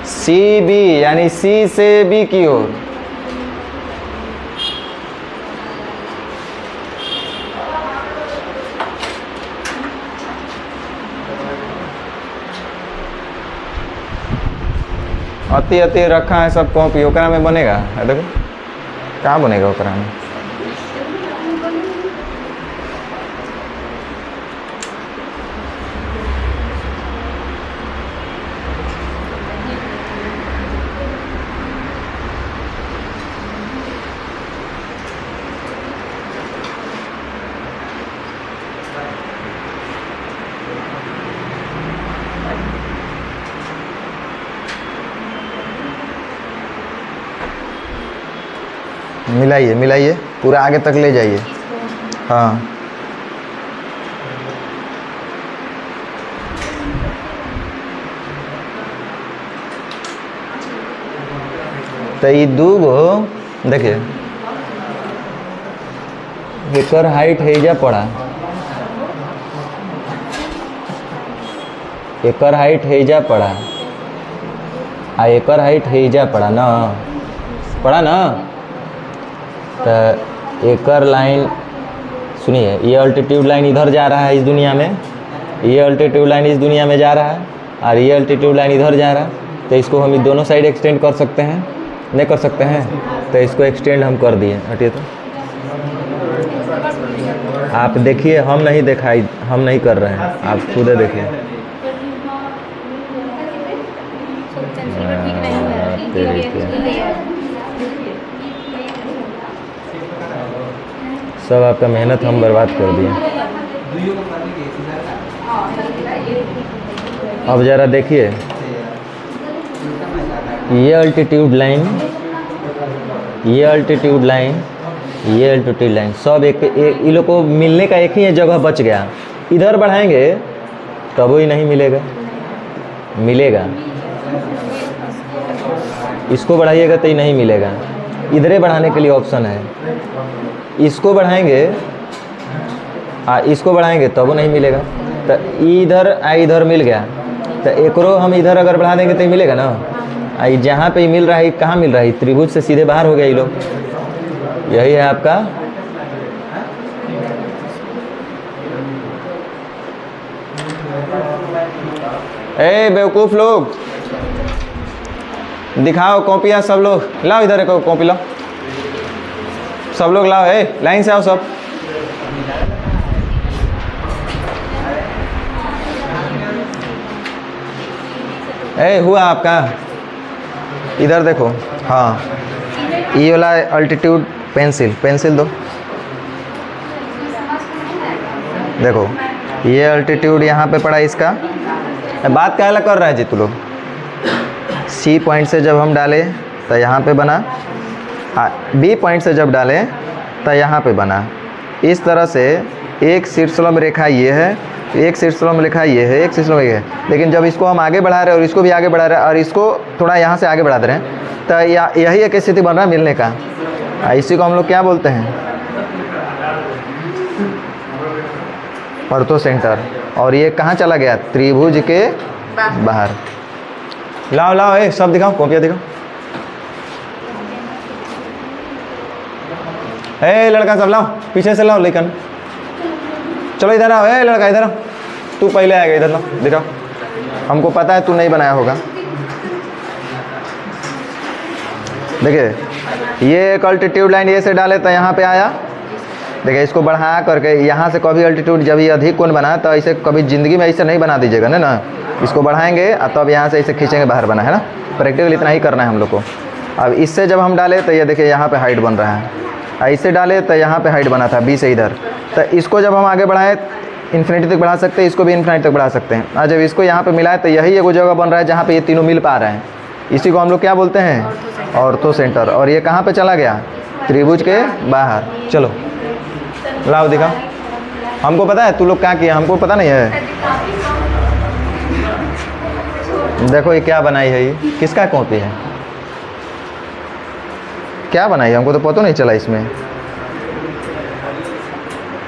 B: सी बी यानी सी से बी की ओर। अति अति रखा है सब कॉपी, ओकरा में बनेगा। देखो कहाँ बनेगा ओकरा में। मिलाइए मिलाइए, पूरा आगे तक ले जाइए। हाँ तो ये दू गो देखिए, एकर हाइट हैजा पड़ा, एकर हाइट हैजा पड़ा आ एकर हाइट हैजा पड़ा ना, पड़ा ना। तो एकर लाइन सुनिए, ये अल्टीट्यूड लाइन इधर जा रहा है इस दुनिया में, ये अल्टीट्यूड लाइन इस दुनिया में जा रहा है और ये अल्टीट्यूड लाइन इधर जा रहा है। तो इसको हम दोनों साइड एक्सटेंड कर सकते हैं, नहीं कर सकते हैं? तो इसको एक्सटेंड हम कर दिए। हटिए तो आप देखिए, हम नहीं दिखाई, हम नहीं कर रहे हैं, आप खुद देखिए। सब आपका मेहनत हम बर्बाद कर दिए। अब ज़रा देखिए, ये अल्टीट्यूड लाइन, ये अल्टीट्यूड लाइन, ये अल्टीट्यूड लाइन, सब एक इन लोग को मिलने का एक ही जगह बच गया। इधर बढ़ाएंगे तब वो ही नहीं मिलेगा, मिलेगा। इसको बढ़ाइएगा तो ही नहीं मिलेगा। इधरे बढ़ाने के लिए ऑप्शन है, इसको बढ़ाएंगे इसको बढ़ाएंगे तब वो नहीं मिलेगा। तो इधर इधर मिल गया, तो एकरो हम इधर अगर बढ़ा देंगे तो ही मिलेगा ना। जहाँ पे मिल रहा है, कहाँ मिल रहा है? त्रिभुज से सीधे बाहर हो गया ये लोग। यही है आपका ए बेवकूफ़ लोग, दिखाओ कॉपियाँ सब लोग, लाओ इधर एक कॉपी लाओ, सब लोग लाओ, लाइन से आओ सब। हुआ आपका, इधर देखो। हाँ ये वाला अल्टीट्यूड पेंसिल, पेंसिल दो। देखो ये अल्टीट्यूड यहाँ पे पड़ा इसका। बात क्या कर रहा है जी तू लोग? सी पॉइंट से जब हम डाले तो यहाँ पे बना, बी पॉइंट से जब डाले तो यहाँ पे बना। इस तरह से एक शीर्षलंब रेखा ये है, एक शीर्षलंब रेखा ये है, एक शीर्षलंब ये है। लेकिन जब इसको हम आगे बढ़ा रहे हैं और इसको भी आगे बढ़ा रहे हैं और इसको थोड़ा यहाँ से आगे बढ़ा दे रहे हैं, तो यही एक स्थिति बन रहा है मिलने का। इसी को हम लोग क्या बोलते हैं? Ortho centre. और ये कहाँ चला गया? त्रिभुज के बाहर। लाओ लाओ सब दिखाओ, कॉपियाँ दिखाओ। लड़का सब लाओ, पीछे से लाओ, लेकिन चलो इधर आओ। लड़का इधर आओ, तू पहले आएगा, इधर लाओ दिखाओ। हमको पता है तू नहीं बनाया होगा। देखिए ये एक अल्टीट्यूड लाइन ये से डाले तो यहाँ पे आया। देखिए इसको बढ़ा करके यहाँ से कभी अल्टीट्यूड जब ये अधिक कोण बना तो ऐसे कभी ज़िंदगी में ऐसे नहीं बना दीजिएगा ना। इसको बढ़ाएंगे और तब यहाँ से ऐसे खींचेंगे बाहर बना, है ना। प्रैक्टिकल इतना ही करना है हम लोग को। अब इससे जब हम डाले तो ये देखिए यहाँ पे हाइट बन रहा है, ऐसे डाले तो यहाँ पे हाइट बना था बी से इधर। तो इसको जब हम आगे बढ़ाएं इन्फिनिटी तक बढ़ा सकते हैं, इसको भी इन्फिनिटी तक बढ़ा सकते हैं। और जब इसको यहाँ पे मिलाए तो यही एक जगह बन रहा है जहाँ पे ये तीनों मिल पा रहे हैं। इसी को हम लोग क्या बोलते हैं? Ortho centre. और ये कहाँ पे चला गया? त्रिभुज के बाहर। चलो लाओ दिखाओ। हमको पता है तू लोग क्या किया, हमको पता नहीं है। देखो ये क्या बनाई है, ये किसका कॉपी है? क्या बनाई है? हमको तो पता नहीं चला इसमें।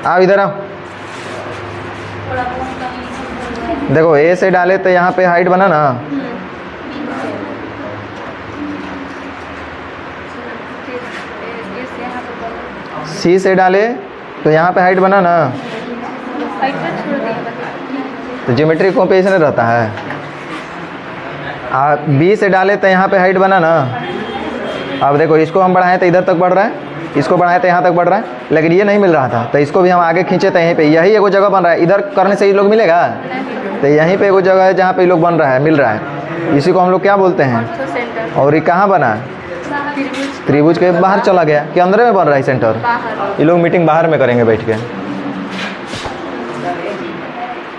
B: आओ इधर आओ। देखो ए से डाले तो यहाँ पे हाइट बना ना। सी से डाले तो यहाँ पे हाइट बना ना। तो ज्योमेट्री कॉपी ऐसे रहता है। बी से डाले तो यहाँ पे हाइट बना ना। अब देखो इसको हम बढ़ाएं तो इधर तक बढ़ रहा है, इसको बढ़ाएं तो यहाँ तक बढ़ रहा है, लेकिन ये नहीं मिल रहा था। तो इसको भी हम आगे खींचे तो यहीं पे यही एगो जगह बन रहा है। इधर करने से ये लोग मिलेगा, तो यहीं पे एगो जगह है जहाँ पे ये लोग बन रहा है, मिल रहा है। इसी को हम लोग क्या बोलते हैं? और ये कहाँ बना? त्रिभुज के बाहर चला गया कि अंदर में बन रहा है सेंटर। ये लोग मीटिंग बाहर में करेंगे बैठ के।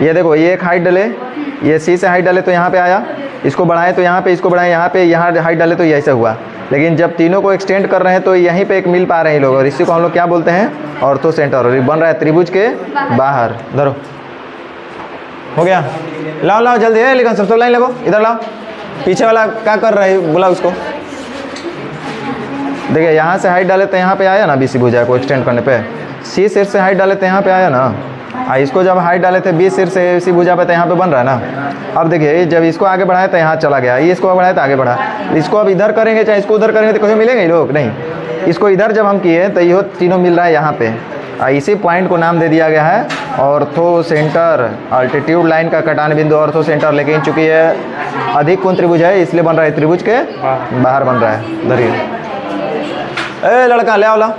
B: ये देखो ये एक हाइट डाले, ये सी से हाइट डाले तो यहाँ पे आया, इसको बढ़ाए तो यहाँ पे, इसको बढ़ाए यहाँ पे, यहाँ हाइट डाले तो ये ऐसा हुआ। लेकिन जब तीनों को एक्सटेंड कर रहे हैं तो यहीं पे एक मिल पा रहे हैं लोग, और इसी को हम लोग क्या बोलते हैं, ऑर्थो सेंटर। और ये बन रहा है त्रिभुज के बाहर। धरो, हो गया। लाओ लाओ जल्दी है, लेकिन सब लाइन लगो, इधर लाओ। पीछे वाला क्या कर रहा है, बोला उसको। देखिए यहाँ से हाइट डाले तो यहाँ पे आया ना, बीसी भुजा को एक्सटेंड करने पे। सी सिर से हाइट डाले तो यहाँ पे आया ना। इसको जब हाइट डाले थे बी सिर से सी भुजा पे, तो यहाँ पे बन रहा है ना। अब देखिए जब इसको आगे बढ़ाए तो यहाँ चला गया, ये इसको बढ़ाए तो आगे बढ़ा। इसको अब इधर करेंगे चाहे इसको उधर करेंगे तो कहीं मिलेंगे ये लोग नहीं। इसको इधर जब हम किए तो ये तीनों मिल रहा है यहाँ पे। इसी पॉइंट को नाम दे दिया गया है ऑर्थो सेंटर। अल्टीट्यूड लाइन का कटान बिंदु ऑर्थो सेंटर, लेकिन चूंकि ये अधिक कोण त्रिभुज है इसलिए बन रहा है त्रिभुज के बाहर बन रहा है। धरिए, ए लड़का ले आओ, ला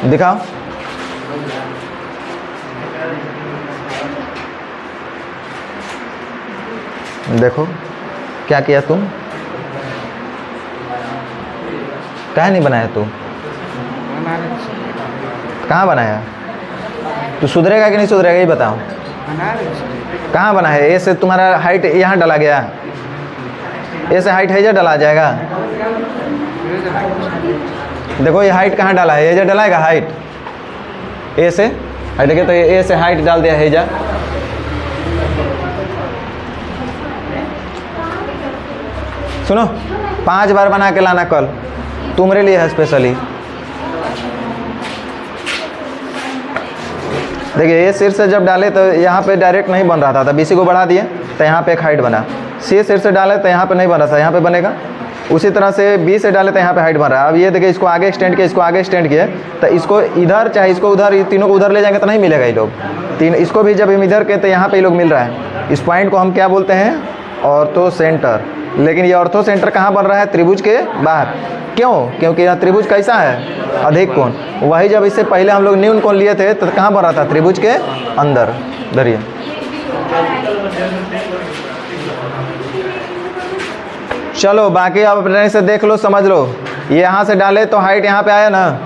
B: दिखाओ। देखो क्या किया तुम, कहाँ नहीं बनाया तू, कहाँ बनाया तू, सुधरेगा कि नहीं सुधरेगा ये बताओ। कहाँ बना है, ए से तुम्हारा हाइट यहाँ डाला गया, ए से हाइट है इधर डाला जाएगा। देखो ये हाइट कहाँ डाला है, इधर डलाएगा हाइट, ए से हाइट है तो ए से हाइट डाल दिया है इधर। सुनो 5 बार बना के लाना कल, तुम्हारे लिए है स्पेशली। देखिए ये सिर से जब डाले तो यहाँ पे डायरेक्ट नहीं बन रहा था, बीसी को बढ़ा दिए तो यहाँ पे एक हाइट बना। सी सिर से डाले तो यहाँ पे नहीं बन रहा था, यहाँ पे बनेगा। उसी तरह से बी से डाले तो यहाँ पे हाइट बन रहा है। अब ये देखिए इसको आगे एक्सटेंड किया, इसको आगे एक्सटेंड किया, तो इसको इधर चाहे इसको उधर, तीनों को उधर ले जाएंगे तो नहीं मिलेगा ये लोग तीन। इसको भी जब हम इधर के तो यहाँ पे ये लोग मिल रहा है। इस पॉइंट को हम क्या बोलते हैं, ऑर्थो सेंटर। लेकिन ये ऑर्थो सेंटर कहाँ बन रहा है, त्रिभुज के बाहर। क्यों, क्योंकि यह त्रिभुज कैसा है, अधिक कोण। वही जब इससे पहले हम लोग न्यून कोण लिए थे तो कहाँ बन रहा था, त्रिभुज के अंदर। धरिए, चलो बाकी आप अपने से देख लो, समझ लो। ये यहाँ से डाले तो हाइट यहाँ पे आया ना,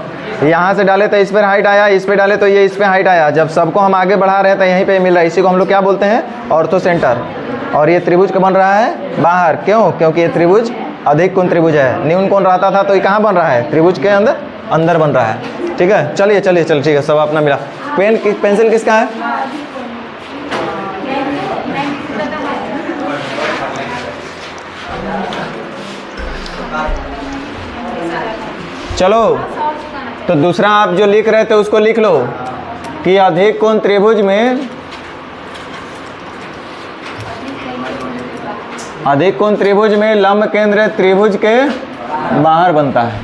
B: यहाँ से डाले तो इस पर हाइट आया, इस पे डाले तो ये इस पे हाइट आया। जब सबको हम आगे बढ़ा रहे हैं तो यहीं पे मिल रहा है। इसी को हम लोग क्या बोलते हैं, ऑर्थो सेंटर। और ये त्रिभुज का बन रहा है बाहर। क्यों, क्योंकि ये त्रिभुज अधिक कोण त्रिभुज है। न्यून कोण रहता था तो ये कहाँ बन रहा है, त्रिभुज के अंदर अंदर बन रहा है। ठीक है, चलिए चलिए चलिए, ठीक है, सब अपना मिला। पेंसिल किसका है, चलो तो दूसरा आप जो लिख रहे थे उसको लिख लो कि अधिक कोण त्रिभुज में, अधिक कोण त्रिभुज में लंब केंद्र त्रिभुज के बाहर बनता है।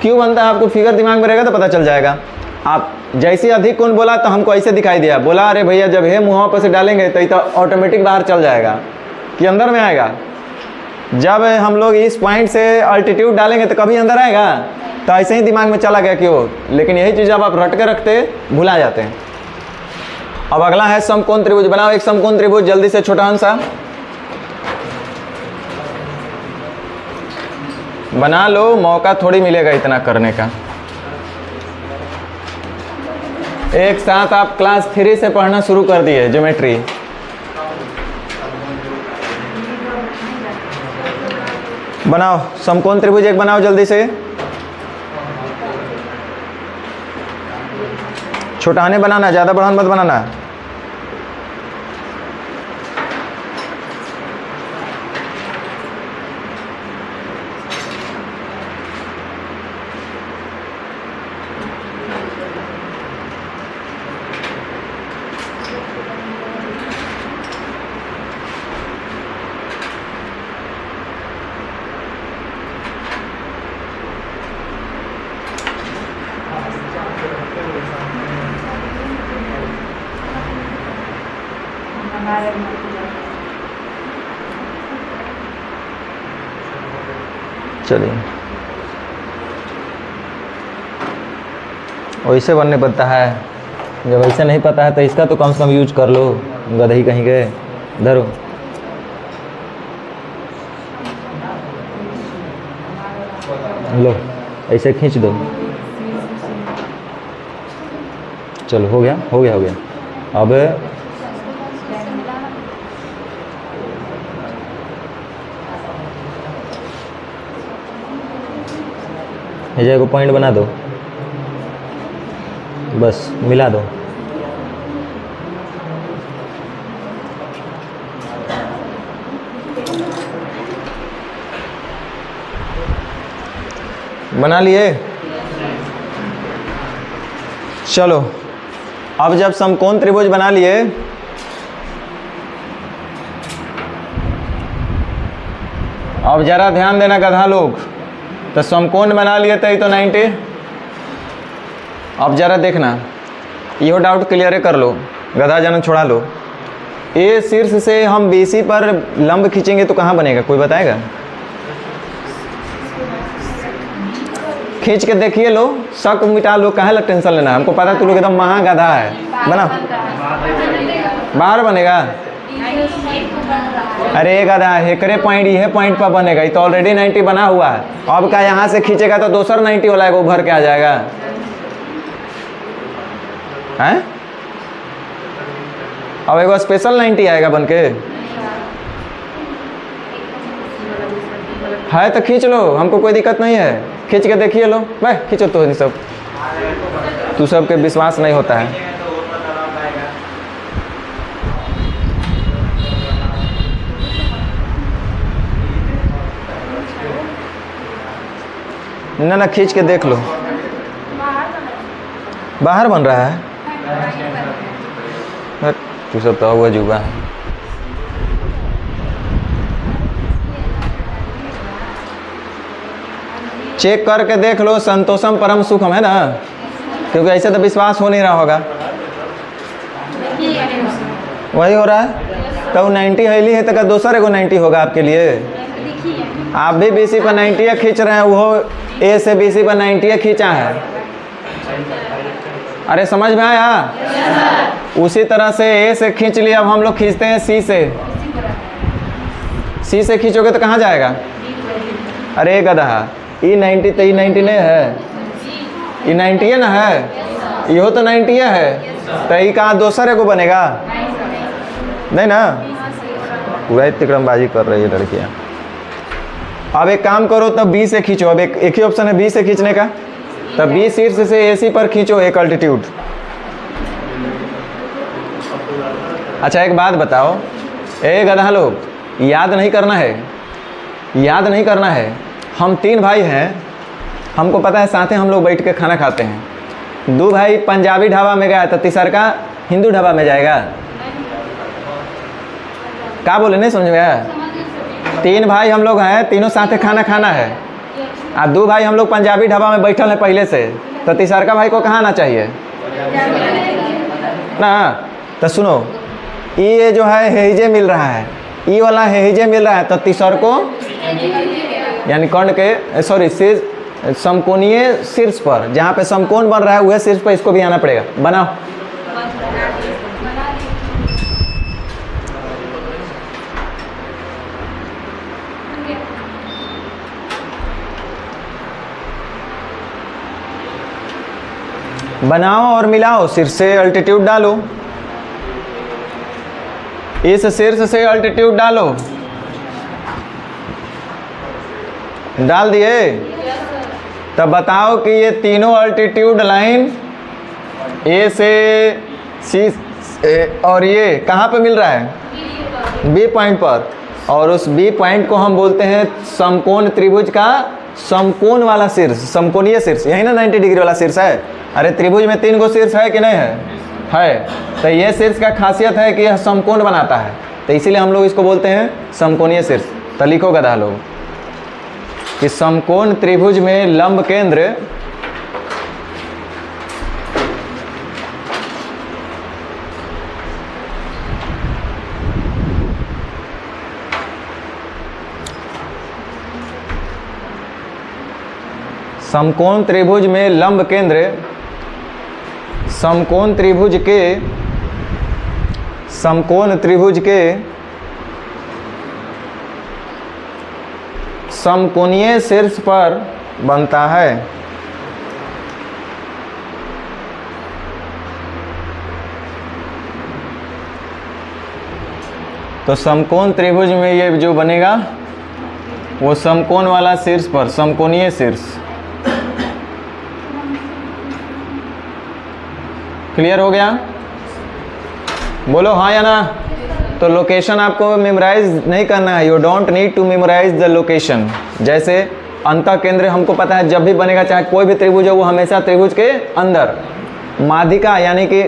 B: क्यों बनता है, आपको फिगर दिमाग में रहेगा तो पता चल जाएगा। आप जैसे अधिक कोण बोला तो हमको ऐसे दिखाई दिया, बोला अरे भैया जब हे मुँह पर से डालेंगे तो ये तो ऑटोमेटिक बाहर चल जाएगा कि अंदर में आएगा। जब हम लोग इस पॉइंट से अल्टीट्यूड डालेंगे तो कभी अंदर आएगा, तो ऐसे ही दिमाग में चला गया क्यों। लेकिन यही चीज़ जब आप रट के रखते भुला जाते हैं। अब अगला है समकोण त्रिभुज। बनाओ एक समकोण त्रिभुज जल्दी से, छोटा सा बना लो, मौका थोड़ी मिलेगा इतना करने का। एक साथ आप क्लास 3 से पढ़ना शुरू कर दिए ज्योमेट्री। बनाओ समकोण त्रिभुज एक बनाओ जल्दी से। छोटाने बनाना, ज़्यादा बढ़ान मत बनाना। चलिए वैसे बनने पड़ता है, जब ऐसे नहीं पता है तो इसका तो कम से कम यूज कर लो, गधई कहीं गए। धरो, लो ऐसे खींच दो। चलो हो गया हो गया हो गया। अब ये जगह को पॉइंट बना दो, बस मिला दो। बना लिए? चलो अब जब समकोण त्रिभुज बना लिए, अब जरा ध्यान देना गधा लोग, तो समकोण बना लिए थे तो 90। अब जरा देखना, यो डाउट क्लियर कर लो, गधा जन छोड़ा लो। ए शीर्ष से हम BC पर लंब खींचेंगे तो कहाँ बनेगा, कोई बताएगा? खींच के देखिए लो, शक मिटा लो, काहे लग टेंशन लेना, हमको पता तू लोग एकदम महा गधा है। बना बाहर बनेगा? अरे गधा, हेकरे पॉइंट ये पॉइंट पर बनेगा, ये तो ऑलरेडी 90 बना हुआ है। अब का यहाँ से खींचेगा तो दूसरा 90 वाला है उभर के आ जाएगा, हैं? अब एक स्पेशल 90 आएगा बन के, है तो खींच लो, हमको कोई दिक्कत नहीं है, खींच के देखिए लो। भाई खींचो तो नहीं, सब तू सब के विश्वास नहीं होता है। ना ना खींच के देख लो, बाहर बन रहा है। तू सब तो हुआ जुबा है। चेक करके देख लो, संतोषम परम सुखम है ना, क्योंकि ऐसे तो विश्वास हो नहीं रहा होगा। वही हो रहा है तो 90 हैली है तो दूसरे को 90 होगा आपके लिए। आप भी BC पर 90 खींच रहे हैं, वो A से BC पर 90 खींचा है। अरे समझ में आया? उसी तरह से A से खींच लिया, अब हम लोग खींचते हैं C से। C से खींचोगे तो कहाँ जाएगा? अरे गधा, E 90 तो E 90 नहीं है, E 90 है ना, है यो तो 90 है, तो E कहाँ दूसरे को बनेगा? नहीं ना, पूरा तिकड़मबाजी कर रही है लड़कियाँ। अब एक काम करो, तब B से खींचो। अब एक ही ऑप्शन है B से खींचने का, तब B शीर्ष से AC पर खींचो एक अल्टीट्यूड। अच्छा एक बात बताओ, ए गधा लोग, याद नहीं करना है, याद नहीं करना है। हम 3 भाई हैं, हमको पता है साथ ही हम लोग बैठ के खाना खाते हैं। 2 भाई पंजाबी ढाबा में गया तो तीसरा का हिंदू ढाबा में जाएगा? क्या बोले, नहीं समझ में आया? 3 भाई हम लोग हैं, तीनों साथ खाना खाना है, और 2 भाई हम लोग पंजाबी ढाबा में बैठल है पहले से, तो तीसरा का भाई को कहाँ आना चाहिए ना? तो सुनो, ये जो है हेजे मिल रहा है, ई वाला हेजे मिल रहा है, तो तीसर को यानी कर्ण के सॉरी शीर्ष समकोणीय शीर्ष पर, जहाँ पे समकोण बन रहा है वह शीर्ष पर इसको भी आना पड़ेगा। बनाओ। बनाओ और मिलाओ, शीर्ष से अल्टीट्यूड डालो, इस शीर्ष से अल्टीट्यूड डालो। डाल दिए? तब बताओ कि ये तीनों अल्टीट्यूड लाइन A से C और ये कहाँ पे मिल रहा है? B पॉइंट पर, और उस B पॉइंट को हम बोलते हैं समकोण त्रिभुज का समकोण वाला शीर्ष, समकोणीय शीर्ष। यही ना 90 डिग्री वाला शीर्ष है। अरे त्रिभुज में 3 गो शीर्ष है कि नहीं है? है। तो ये शीर्ष का खासियत है कि यह समकोण बनाता है, तो इसीलिए हम लोग इसको बोलते हैं समकोणीय शीर्ष। तो लिखो गधा लोग कि समकोण त्रिभुज में लंब केंद्र समकोण त्रिभुज में लंब केंद्र समकोण त्रिभुज के समकोणीय शीर्ष पर बनता है। तो समकोण त्रिभुज में ये जो बनेगा वो समकोण वाला शीर्ष पर, समकोणीय शीर्ष। क्लियर हो गया? बोलो हाँ या ना। तो लोकेशन आपको मेमोराइज नहीं करना है, you don't need to memorise the location. जैसे अंतः केंद्र हमको पता है जब भी बनेगा, चाहे कोई भी त्रिभुज हो वो हमेशा त्रिभुज के अंदर। माध्यिका यानी कि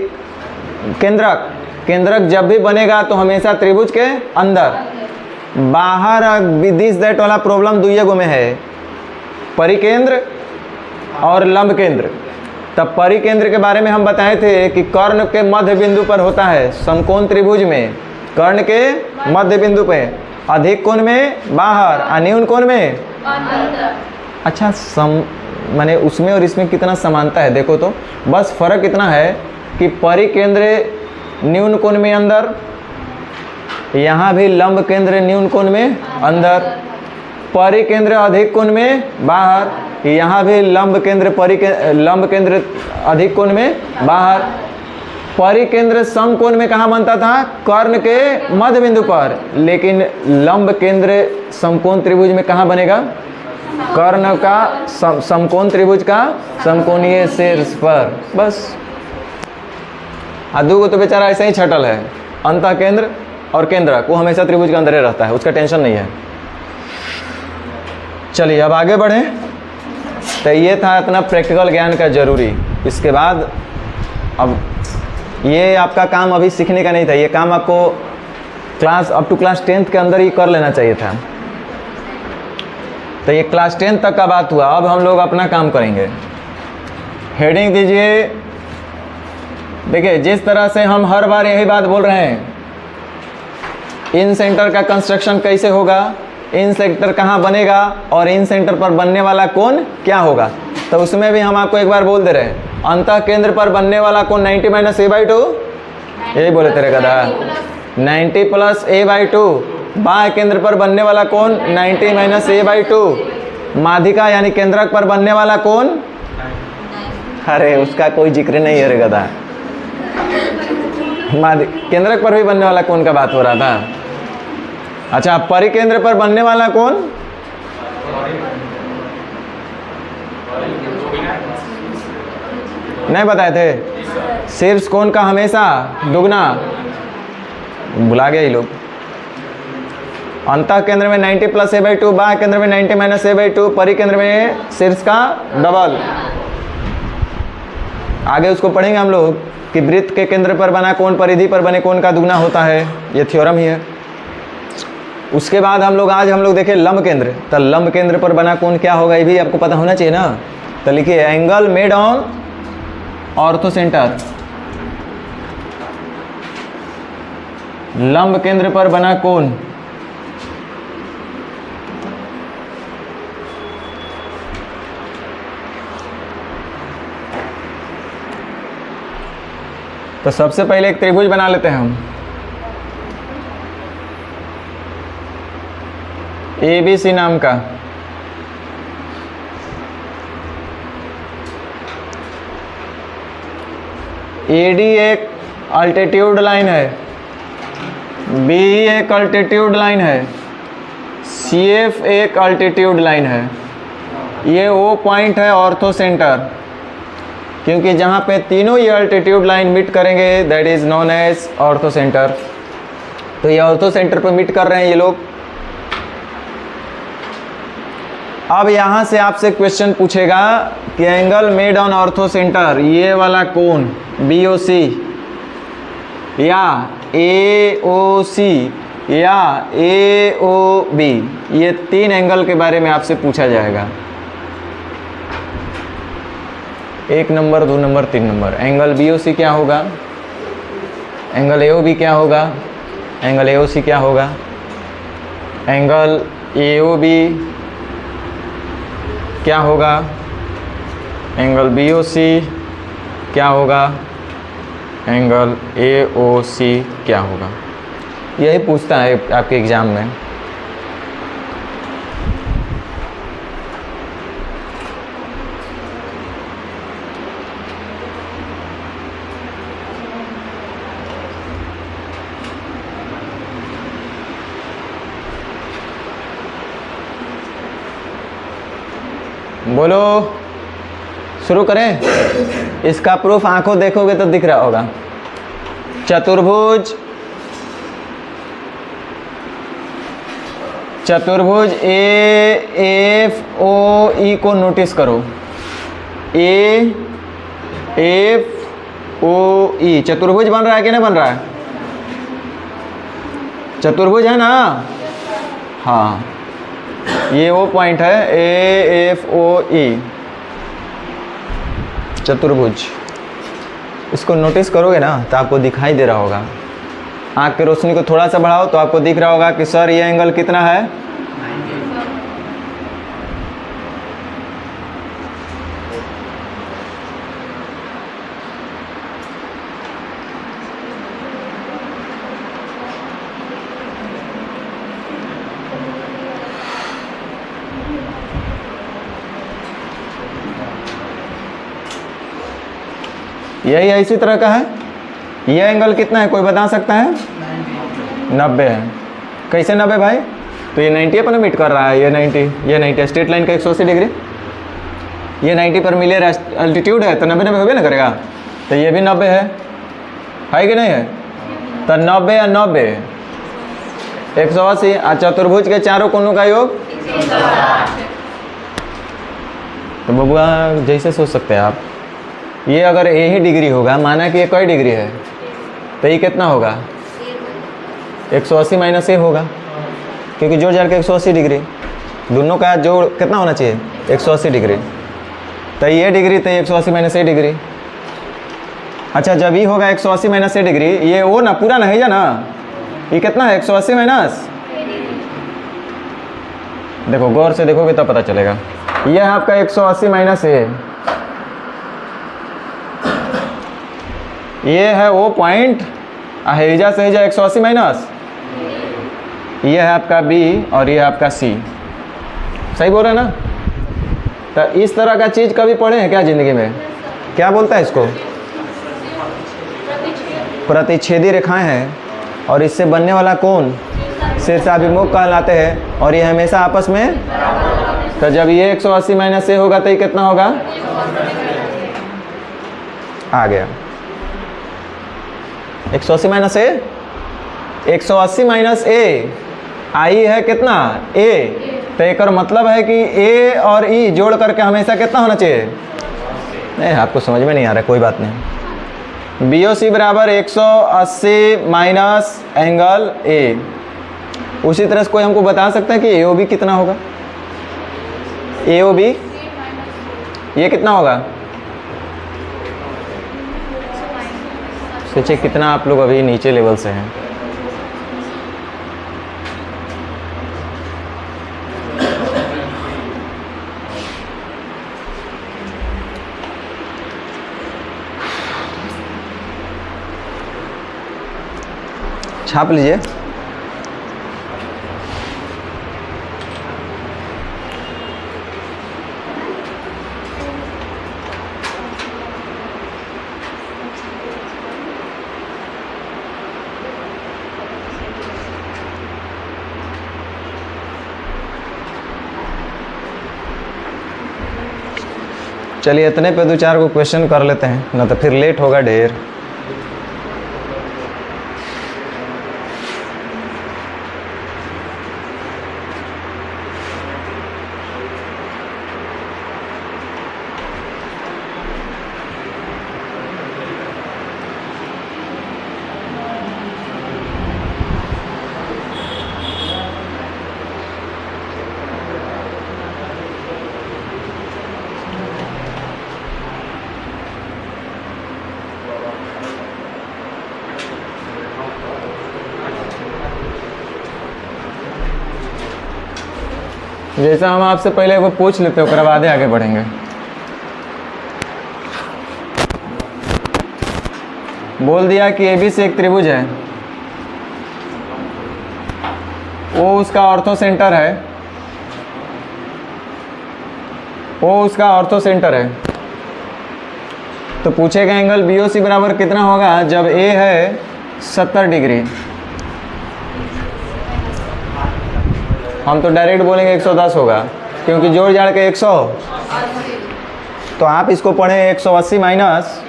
B: केंद्रक, केंद्रक जब भी बनेगा तो हमेशा त्रिभुज के अंदर। बाहर दिस दैट वाला प्रॉब्लम दुइये गो में है, परिकेंद्र और लंब केंद्र। तब परिकेंद्र के बारे में हम बताए थे कि कर्ण के मध्य बिंदु पर होता है समकोण त्रिभुज में, कर्ण के मध्य बिंदु पे, अधिक कोण में बाहर, अन्यून कोण में अंदर। अच्छा माने उसमें और इसमें कितना समानता है देखो तो, बस फर्क इतना है कि परिकेंद्र न्यून कोण में अंदर, यहाँ भी लंब केंद्र न्यून कोण में अंदर, परिकेंद्र अधिक कोण में बाहर, यहाँ भी लंब केंद्र अधिक कोण में बाहर। परिकेंद्र समकोण में कहाँ बनता था? कर्ण के मध्य बिंदु पर। लेकिन लंब केंद्र समकोण त्रिभुज में कहाँ बनेगा? कर्ण का समकोण त्रिभुज का समकोणीय शीर्ष पर। बस आदू को तो बेचारा ऐसे ही छटल है, अंतः केंद्र और केंद्रक वो हमेशा त्रिभुज के अंदर ही रहता है, उसका टेंशन नहीं है। चलिए अब आगे बढ़ें। तो ये था अपना प्रैक्टिकल ज्ञान का जरूरी। इसके बाद अब ये आपका काम अभी सीखने का नहीं था, ये काम आपको class up to class 10th के अंदर ही कर लेना चाहिए था। तो ये क्लास 10 तक का बात हुआ। अब हम लोग अपना काम करेंगे। हेडिंग दीजिए। देखिए जिस तरह से हम हर बार यही बात बोल रहे हैं, इन सेंटर का कंस्ट्रक्शन कैसे होगा, इन सेंटर कहाँ बनेगा और इन सेंटर पर बनने वाला कोण क्या होगा, तो उसमें भी हम आपको एक बार बोल दे रहे हैं। अंतः केंद्र पर बनने वाला कोण 90 - a/2, यही बोले तेरे गधा, 90 + a/2। बाह्य केंद्र पर बनने वाला कोण 90 - a/2। माध्यिका यानी केंद्रक पर बनने वाला कोण, अरे उसका कोई जिक्र नहीं है रे गधा। केंद्रक पर भी बनने वाला कोण का बात हो रहा था। अच्छा परिकेंद्र पर बनने वाला कोण, नहीं बताए थे? शीर्ष कोण का हमेशा दुगना, भुला गया ये लोग। अंतः केंद्र में 90 + a/2, बाह्य केंद्र में 90 - a/2, परिकेंद्र में शीर्ष का डबल। आगे उसको पढ़ेंगे हम लोग कि वृत्त के केंद्र पर बना कोण परिधि पर बने कोण का दुगना होता है, ये थ्योरम ही है। उसके बाद आज हम लोग देखें लंब केंद्र। तो लंब केंद्र पर बना कोण क्या होगा ये भी आपको पता होना चाहिए ना। तो लिखिए angle made on ortho centre. लंब केंद्र पर बना कोण तो सबसे पहले एक त्रिभुज बना लेते हैं हम। ABC नाम का। AD एक अल्टीट्यूड लाइन है, BE एक अल्टीट्यूड लाइन है, CF एक अल्टीट्यूड लाइन है। ये O पॉइंट है ऑर्थो सेंटर, क्योंकि जहाँ पे तीनों ये अल्टीट्यूड लाइन मीट करेंगे that is known as orthocentre. तो ये ऑर्थो सेंटर पर मीट कर रहे हैं ये लोग। अब यहाँ से आपसे क्वेश्चन पूछेगा कि angle made on ortho centre, ये वाला कोण BOC या AOC या AOB, ये तीन एंगल के बारे में आपसे पूछा जाएगा। 1 number, 2 number, 3 number. Angle BOC क्या होगा, एंगल AOB क्या होगा, एंगल AOC क्या होगा, एंगल AOB क्या होगा, एंगल BOC क्या होगा, एंगल AOC क्या होगा। यही पूछता है आपके एग्जाम में। बोलो शुरू करें। इसका प्रूफ आंखों देखोगे तो दिख रहा होगा। चतुर्भुज ए एफ ओ ई को नोटिस करो। ए एफ ओ ई चतुर्भुज बन रहा है कि नहीं बन रहा है? चतुर्भुज है ना? हाँ, ये वो पॉइंट है ए एफ ओ ई, चतुर्भुज। इसको नोटिस करोगे ना तो आपको दिखाई दे रहा होगा। आँख की रोशनी को थोड़ा सा बढ़ाओ तो आपको दिख रहा होगा कि सर ये एंगल कितना है? 90। यही इसी तरह का है। ये एंगल कितना है कोई बता सकता है? 90 है। कैसे 90 भाई? तो ये 90 पर मीट कर रहा है, ये 90 स्ट्रेट लाइन का 180 डिग्री, ये 90 पर मिले अल्टीट्यूड है तो 90 होबे ना करेगा। तो ये भी 90 है कि नहीं है? तो 90 या 90 180 और चतुर्भुज के चारों कोनों का योग 108। तो बबुआ जैसे सोच सकते हैं आप, ये अगर ए ही डिग्री होगा, माना कि ये कई डिग्री है, तो ये कितना होगा? 180 माइनस ए होगा, क्योंकि जोड़ जाड़ के 180 डिग्री, दोनों का जोड़ कितना होना चाहिए? 180 डिग्री। तो ये डिग्री तो 180 माइनस ए डिग्री। अच्छा, जब ये होगा 180 माइनस ए डिग्री, ये वो ना पूरा नहीं है ना, ये कितना है? 180 माइनस, देखो गौर से देखोगे तब पता चलेगा। ये है आपका 180 माइनस ए, ये है वो पॉइंट हेजा से हेजा 180 माइनस, ये है आपका बी और ये है आपका सी। सही बोल रहे हैं ना? तो इस तरह का चीज़ कभी पढ़े हैं क्या ज़िंदगी में? क्या बोलता है इसको? प्रतिच्छेदी रेखाएं हैं और इससे बनने वाला कोण शीर्षाभिमुख कहलाते हैं और ये हमेशा आपस में, तो जब ये 180 माइनस ए होगा तो ये कितना होगा? आ गया 180 माइनस ए, 180 माइनस ए आई है कितना? ए। तो एक और मतलब है कि ए और ई जोड़ करके हमेशा कितना होना चाहिए? नहीं, आपको समझ में नहीं आ रहा, कोई बात नहीं। बी ओ सी बराबर 180 माइनस एंगल ए। उसी तरह से कोई हमको बता सकता है कि ए ओ बी कितना होगा? ए ओ बी ये कितना होगा? सोचिए कितना आप लोग अभी नीचे लेवल से हैं। छाप लीजिए। चलिए इतने पे दो चार को क्वेश्चन कर लेते हैं, ना तो फिर लेट होगा ढेर। जैसा हम आपसे पहले वो पूछ लेते हैं, उसके बाद आगे बढ़ेंगे। बोल दिया कि AB से एक त्रिभुज है, वो उसका ऑर्थो सेंटर है, वो उसका ऑर्थो सेंटर है। तो पूछेगा एंगल BOC बराबर कितना होगा जब A है 70 डिग्री। हम तो डायरेक्ट बोलेंगे 110 होगा, क्योंकि जोड़ जाड़ के 100 तो आप इसको पढ़ें 180 माइनस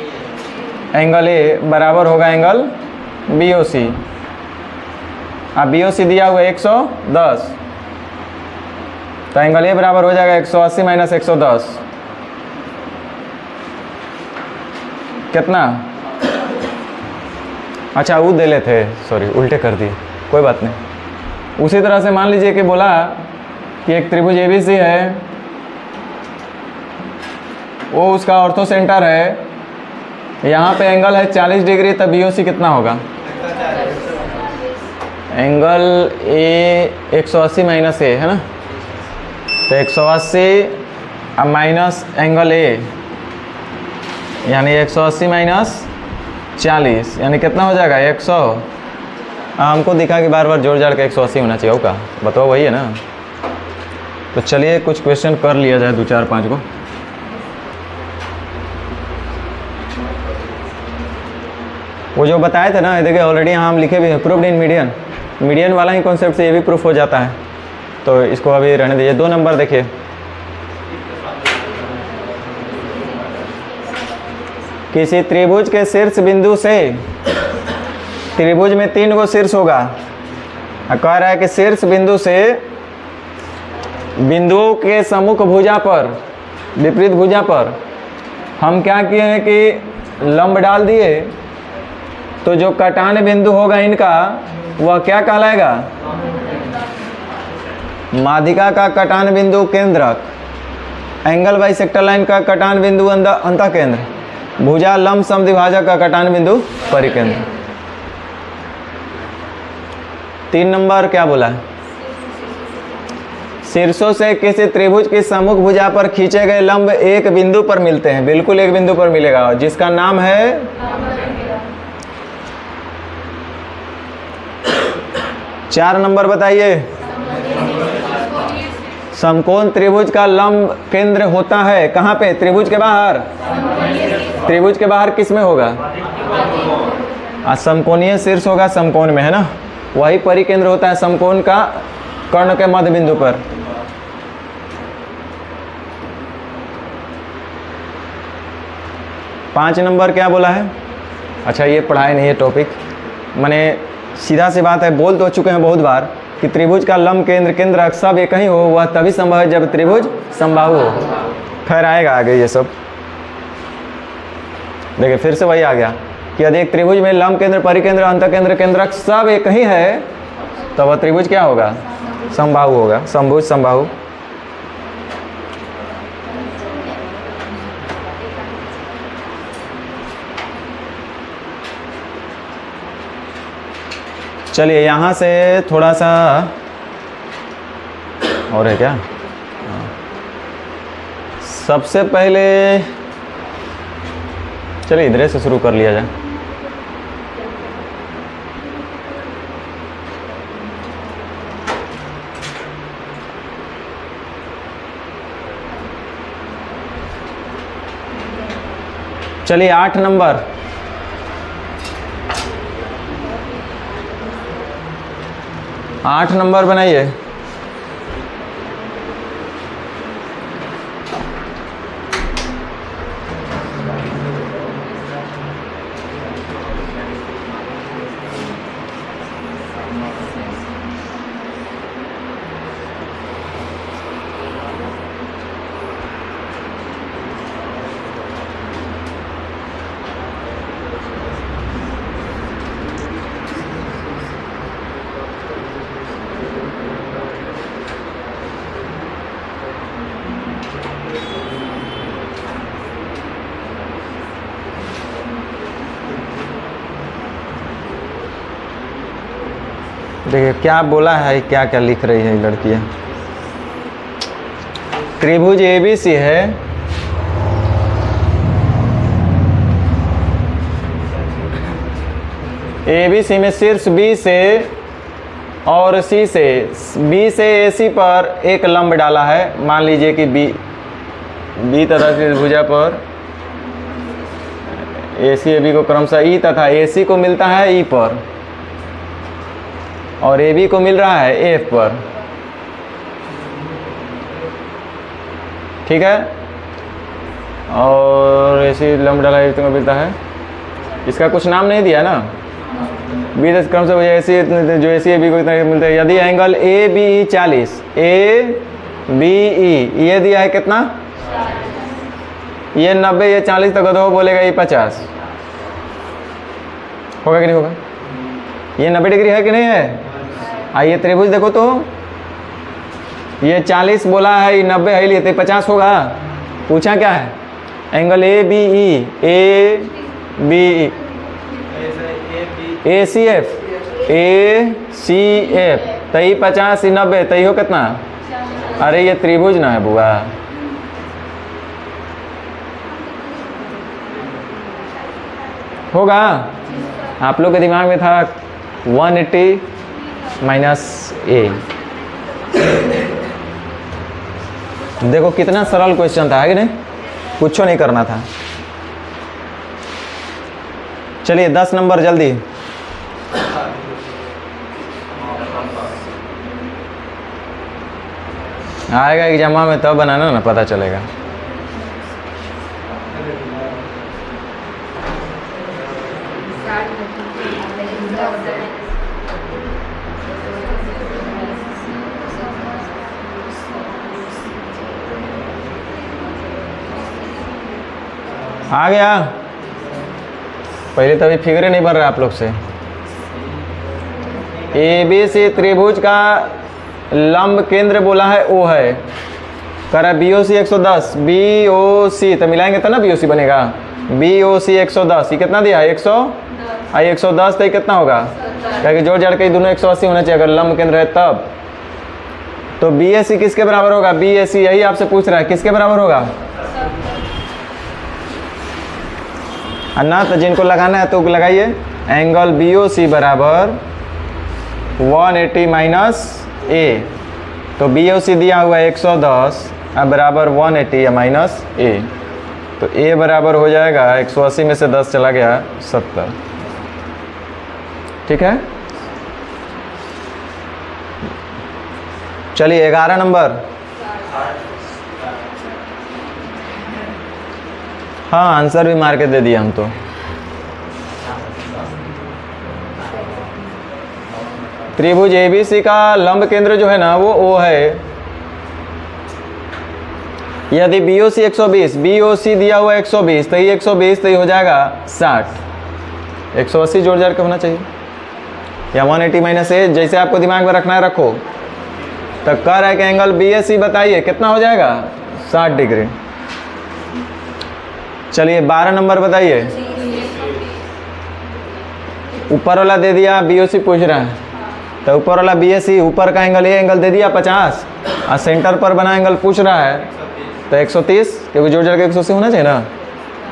B: एंगल ए बराबर होगा एंगल बी ओ सी। अब बी ओ सी दिया हुआ है 110, तो एंगल ए बराबर हो जाएगा 180 माइनस 110 कितना? अच्छा वो दे लेते, सॉरी उल्टे कर दिए, कोई बात नहीं। उसी तरह से मान लीजिए कि बोला कि एक त्रिभुज एबीसी है, वो उसका ऑर्थो सेंटर है, यहाँ पे एंगल है 40 डिग्री, तब बीओसी कितना होगा? एंगल ए 180 माइनस ए है ना, तो 180 अब माइनस एंगल ए यानी 180 माइनस 40 यानी कितना हो जाएगा? 100। हमको दिखा कि बार बार जोड़ जाड़ के 180 होना चाहिए होगा, बताओ वही है ना। तो चलिए कुछ क्वेश्चन कर लिया जाए, 2 4 5 को। वो जो बताए थे ना, देखिए ऑलरेडी यहाँ हम लिखे भी हैं, प्रूव्ड इन मीडियन। मीडियन वाला ही कॉन्सेप्ट से ये भी प्रूफ हो जाता है, तो इसको अभी रहने दीजिए। 2 नंबर देखिए, किसी त्रिभुज के शीर्ष बिंदु से, त्रिभुज में 3 गो शीर्ष होगा, कह रहा है कि शीर्ष बिंदु से बिंदुओं के सम्मुख भुजा पर, विपरीत भुजा पर हम क्या किए हैं कि लंब डाल दिए, तो जो कटान बिंदु होगा इनका वह क्या कहलाएगा? माध्यिका का कटान बिंदु केंद्रक, एंगल बाइसेक्टर लाइन का कटान बिंदु अंतः केंद्र, भुजा लंब समद्विभाजक का कटान बिंदु परिकेंद्र। 3 नंबर क्या बोला है? शीर्षों से किसी त्रिभुज की सम्मुख भुजा पर खींचे गए लंब एक बिंदु पर मिलते हैं, बिल्कुल एक बिंदु पर मिलेगा, जिसका नाम है 4 नंबर बताइए। समकोण त्रिभुज का लंब केंद्र होता है कहाँ पे? त्रिभुज के बाहर। त्रिभुज के बाहर किस में होगा? समकोणीय शीर्ष होगा समकोण में, है ना, वही परिकेंद्र होता है समकोण का कर्ण के मध्य बिंदु पर। पाँच नंबर क्या बोला है? अच्छा ये पढ़ाए नहीं है टॉपिक, मैंने सीधा सी बात है, बोल तो चुके हैं बहुत बार कि त्रिभुज का लंब केंद्र केंद्रक सब एक ही हो, वह तभी संभव है जब त्रिभुज समबाहु हो। खैर आएगा आगे ये सब। देखिए फिर से वही आ गया कि यदि एक त्रिभुज में लंब केंद्र परिकेंद्र अंतः केंद्र केंद्रक सब एक ही है, तो वह त्रिभुज क्या होगा? समबाहु होगा, समभुज समबाहु। चलिए यहाँ से थोड़ा सा और है क्या? सबसे पहले चलिए इधर से शुरू कर लिया जाए। चलिए 8 नंबर, आठ नंबर बनाइए। देखिए क्या बोला है, क्या क्या लिख रही है लड़कियाँ। त्रिभुज एबीसी है, एबीसी में शीर्ष बी से और सी से, बी से एसी पर एक लंब डाला है। मान लीजिए कि बी तथा त्रिभुजा पर एसी एबी को क्रमशः ई तथा एसी को मिलता है ई पर और ए बी को मिल रहा है एफ पर। ठीक है, और ऐसी लंब ढलाई युक्त को मिलता है, इसका कुछ नाम नहीं दिया ना, बी क्रम से ऐसी जो ऐसी ए बी को इतना मिलता है। यदि angle A B E 40, A B E ये दिया है कितना, ये 90, ये 40 तक तो बोलेगा ये 50 होगा कि नहीं होगा? ये 90 डिग्री है कि नहीं है? आइए त्रिभुज देखो तो, ये 40 बोला है, ये 90 है, लिए 50 होगा। पूछा क्या है? Angle A B E, A B E, A C F तई 50 90 तई हो कितना? अरे ये त्रिभुज ना है बुआ, होगा? आप लोग के दिमाग में था 180 माइनस ए। देखो कितना सरल क्वेश्चन था, है कि नहीं? कुछ नहीं करना था। चलिए 10 नंबर जल्दी। आएगा एग्जाम में तब बनाना ना, पता चलेगा। आ गया? पहले तो अभी फिगर नहीं बन रहा आप लोग से। ए बी सी त्रिभुज का लंब केंद्र बोला है ओ है, करा बी ओ सी 110, बी ओ सी तो मिलाएंगे तो ना बी ओ सी बनेगा, बी ओ सी 110, ये कितना दिया है 100, आई 110 तो ये कितना होगा, क्योंकि जोड़ जाड़ के दोनों 180 होना चाहिए अगर लंब केंद्र है तब। तो बी ए सी किसके बराबर होगा? बी ए सी यही आपसे पूछ रहा है, किसके बराबर होगा? ना तो जिनको लगाना है तो लगाइए। एंगल बी ओ सी बराबर 180 माइनस ए, तो बी ओ सी दिया हुआ है 110 अब बराबर 180 या माइनस ए, तो ए बराबर हो जाएगा 180 में से 10 चला गया 70। ठीक है, चलिए 11 नंबर। हाँ आंसर भी मार के दे दिया हम तो। त्रिभुज एबीसी का लंब केंद्र जो है ना वो ओ है। यदि बी ओ सी 120, बी ओ सी दिया हुआ 120 तो ये 120 तो ये हो जाएगा 60, 180 जोड़ जाड़ के होना चाहिए, या 180 माइनस ए, जैसे आपको दिमाग में रखना है रखो। तो कह रहा है कि एंगल बी ए सी बताइए कितना हो जाएगा 60 डिग्री। चलिए 12 नंबर बताइए। ऊपर वाला दे दिया, बी ओ सी पूछ रहा है, तो ऊपर वाला बी ए सी ऊपर का एंगल, ये एंगल दे दिया 50 और सेंटर पर बना एंगल पूछ रहा है तो 130, क्योंकि जोड़ जाड़ के 180 होना चाहिए ना।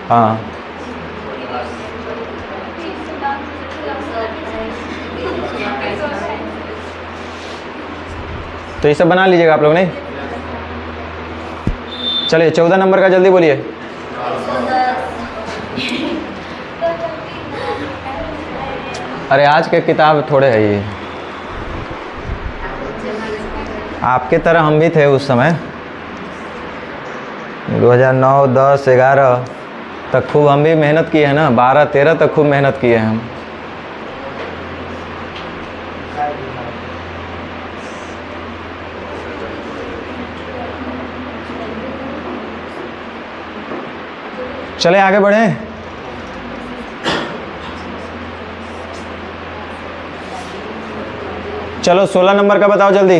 B: हाँ तो ये सब बना लीजिएगा आप लोग, नहीं? चलिए 14 नंबर का जल्दी बोलिए। अरे आज के किताब थोड़े है ये, आपके तरह हम भी थे उस समय 2009, 10, 11 तक खूब हम भी मेहनत किए हैं ना, 12, 13 तक खूब मेहनत किए हैं हम। चले आगे बढ़े। चलो 16 नंबर का बताओ जल्दी।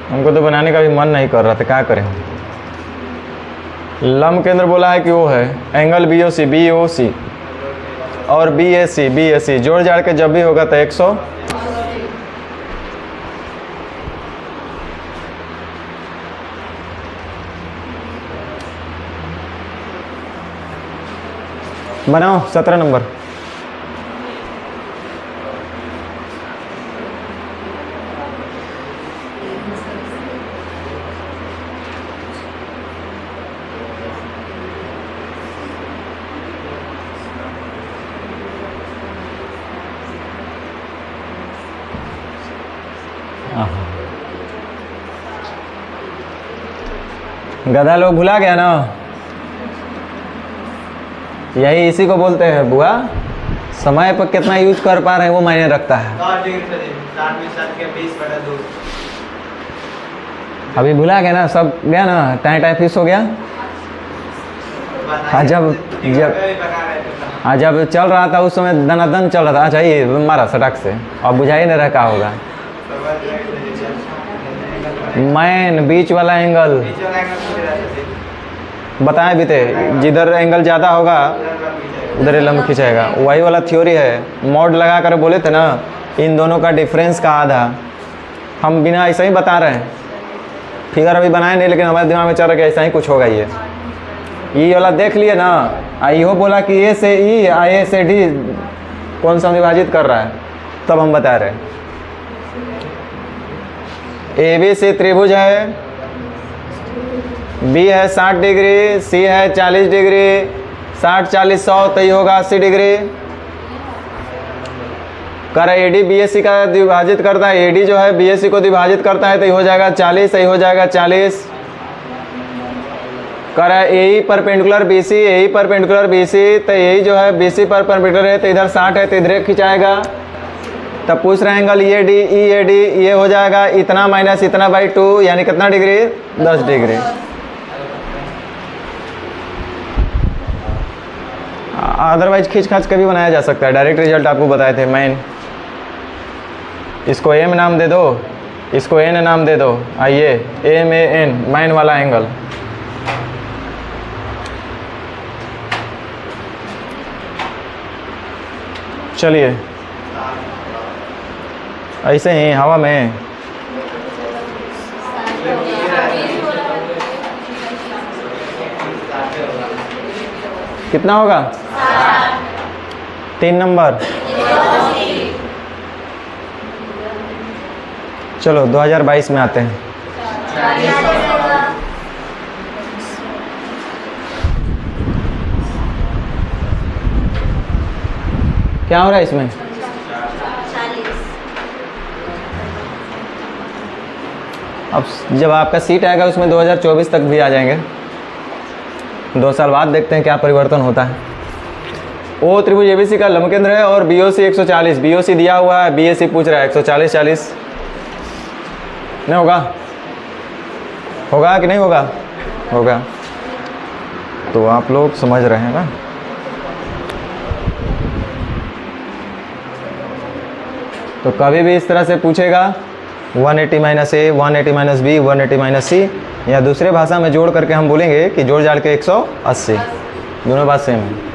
B: हमको तो बनाने का भी मन नहीं कर रहा था, क्या करें। लंब केंद्र बोला है कि वो है एंगल बी ओ सी और बी ए सी जोड़ जाड़ के जब भी होगा तो 100। बनाओ 17 नंबर। गधा लोग भुला गया ना, यही इसी को बोलते हैं बुआ, समय पर कितना यूज कर पा रहे हैं वो मायने रखता है। अभी भुला गया ना, सब गया ना, टाइम टाइम फिक्स हो गया। जब चल रहा था उस समय दनादन चल रहा था। अच्छा ये मारा सटक से, अब बुझा ही नहीं रहा क्या होगा। मैन बीच वाला एंगल बताए भी थे, जिधर एंगल ज़्यादा होगा उधर ही लंब खिंचाएगा, वही वाला थ्योरी है। मॉड लगा कर बोले थे ना, इन दोनों का डिफरेंस का आधा। हम बिना ऐसा ही बता रहे हैं, फिगर अभी बनाए नहीं, लेकिन हमारे दिमाग में चल रहा है कि ऐसा ही कुछ होगा। ये वाला देख लिए ना, इहो बोला कि ए से ई, ए से डी कौन सा विभाजित कर रहा है, तब हम बता रहे हैं। ए बी सी त्रिभुज है, बी है 60 डिग्री, सी है 40 डिग्री, 60 40 100 तो ये होगा 80 डिग्री। कर A D B S C का विभाजित करता है, ए डी जो है बी एस सी को विभाजित करता है, तो ये हो जाएगा 40, सही हो जाएगा 40। कर ए परपेंडिकुलर बी सी, ए परपेंडिकुलर बी सी, तो यही जो है बी सी पर परपेंडिकुलर है, तो इधर 60 है तो इधर खिंचाएगा। तब पूछ रहे एंगल ई ए डी, ये हो जाएगा इतना माइनस इतना बाई 2, यानी कितना डिग्री, 10 डिग्री। अदरवाइज खींच खाच कभी बनाया जा सकता है। डायरेक्ट रिजल्ट आपको बताए थे। मैन, इसको एम नाम दे दो, इसको एन नाम दे दो। आइए एम ए एन, मैन वाला एंगल। चलिए ऐसे ही हवा में कितना होगा, 3 नंबर। चलो 2022 में आते हैं। क्या हो रहा है इसमें, अब जब आपका सीट आएगा उसमें 2024 तक भी आ जाएंगे। 2 साल बाद देखते हैं क्या परिवर्तन होता है। ओ त्रिभुज एबीसी का लंब केंद्र है और बीओसी 140, बीओसी दिया हुआ है, बीएसी पूछ रहा है 140 40। नहीं होगा, होगा कि नहीं होगा, होगा। तो आप लोग समझ रहे हैं ना। तो कभी भी इस तरह से पूछेगा 180 माइनस ए, 180 माइनस बी, 180 माइनस सी, या दूसरे भाषा में जोड़ करके हम बोलेंगे कि जोड़ जाड़ के 180, दोनों बात सेम है।